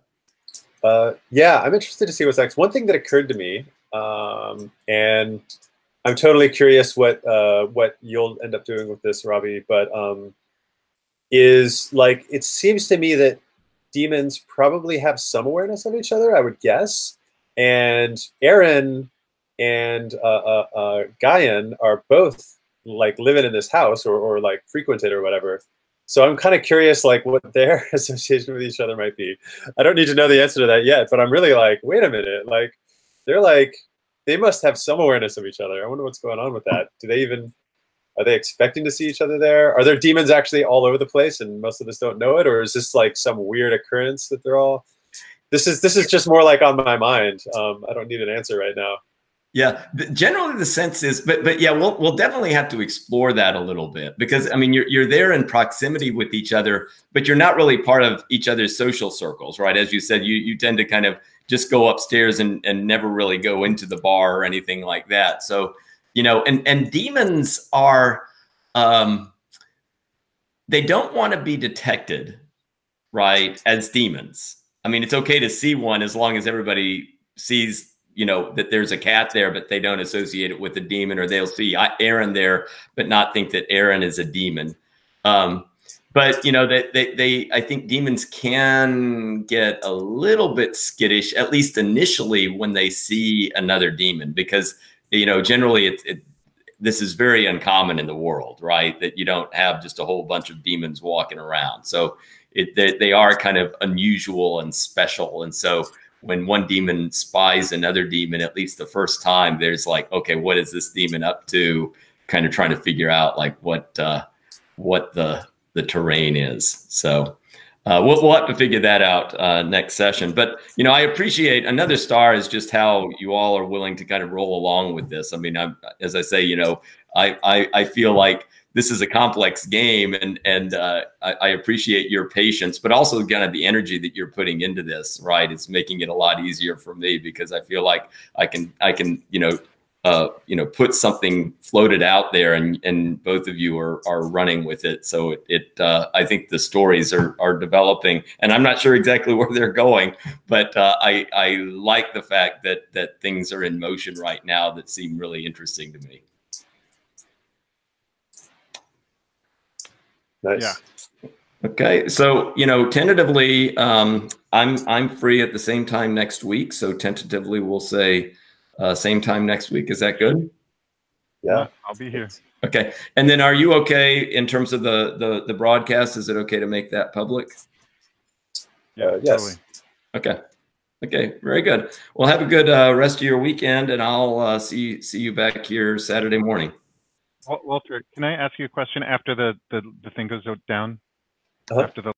Yeah, I'm interested to see what's next. One thing that occurred to me, and I'm totally curious what you'll end up doing with this, Robbie, but is like, it seems to me that demons probably have some awareness of each other, I would guess. And Aaron and Guyan are both like living in this house or like frequent it or whatever. So I'm kind of curious, like, what their association with each other might be. I don't need to know the answer to that yet, but I'm really like, wait a minute, like, they're like, they must have some awareness of each other. I wonder what's going on with that. Do they even, are they expecting to see each other there? Are there demons actually all over the place and most of us don't know it? Or is this like some weird occurrence that they're all, this is just more like on my mind. I don't need an answer right now. Yeah, generally the sense is, but yeah, we'll definitely have to explore that a little bit, because I mean you're there in proximity with each other, but you're not really part of each other's social circles, right? As you said, you tend to kind of just go upstairs and never really go into the bar or anything like that. So, you know, and demons are, they don't want to be detected, right, as demons. I mean, it's okay to see one as long as everybody sees, you know, that there's a cat there, but they don't associate it with a demon, or they'll see Aaron there, but not think that Aaron is a demon. But you know, I think demons can get a little bit skittish, at least initially, when they see another demon, because, you know, generally this is very uncommon in the world, right? That you don't have just a whole bunch of demons walking around. So they are kind of unusual and special. And so when one demon spies another demon, at least the first time, there's like, okay, what is this demon up to? Kind of trying to figure out like what the terrain is. So we'll have to figure that out next session. But, you know, I appreciate another star is just how you all are willing to kind of roll along with this. I mean, as I say, you know, I feel like this is a complex game, and I appreciate your patience, but also kind of the energy that you're putting into this, right? It's making it a lot easier for me, because I feel like I can, you know, put something floated out there, and both of you are running with it. So I think the stories are developing, and I'm not sure exactly where they're going, but I like the fact that things are in motion right now that seem really interesting to me. Nice. Yeah. Okay, so, you know, tentatively, I'm free at the same time next week. So tentatively, we'll say same time next week. Is that good? Yeah, I'll be here. Okay, and then are you okay in terms of the broadcast? Is it okay to make that public? Yeah, yes. Totally. Okay, very good. Well, have a good rest of your weekend, and I'll see you back here Saturday morning. Walter, can I ask you a question after the thing goes down? Uh-huh. After the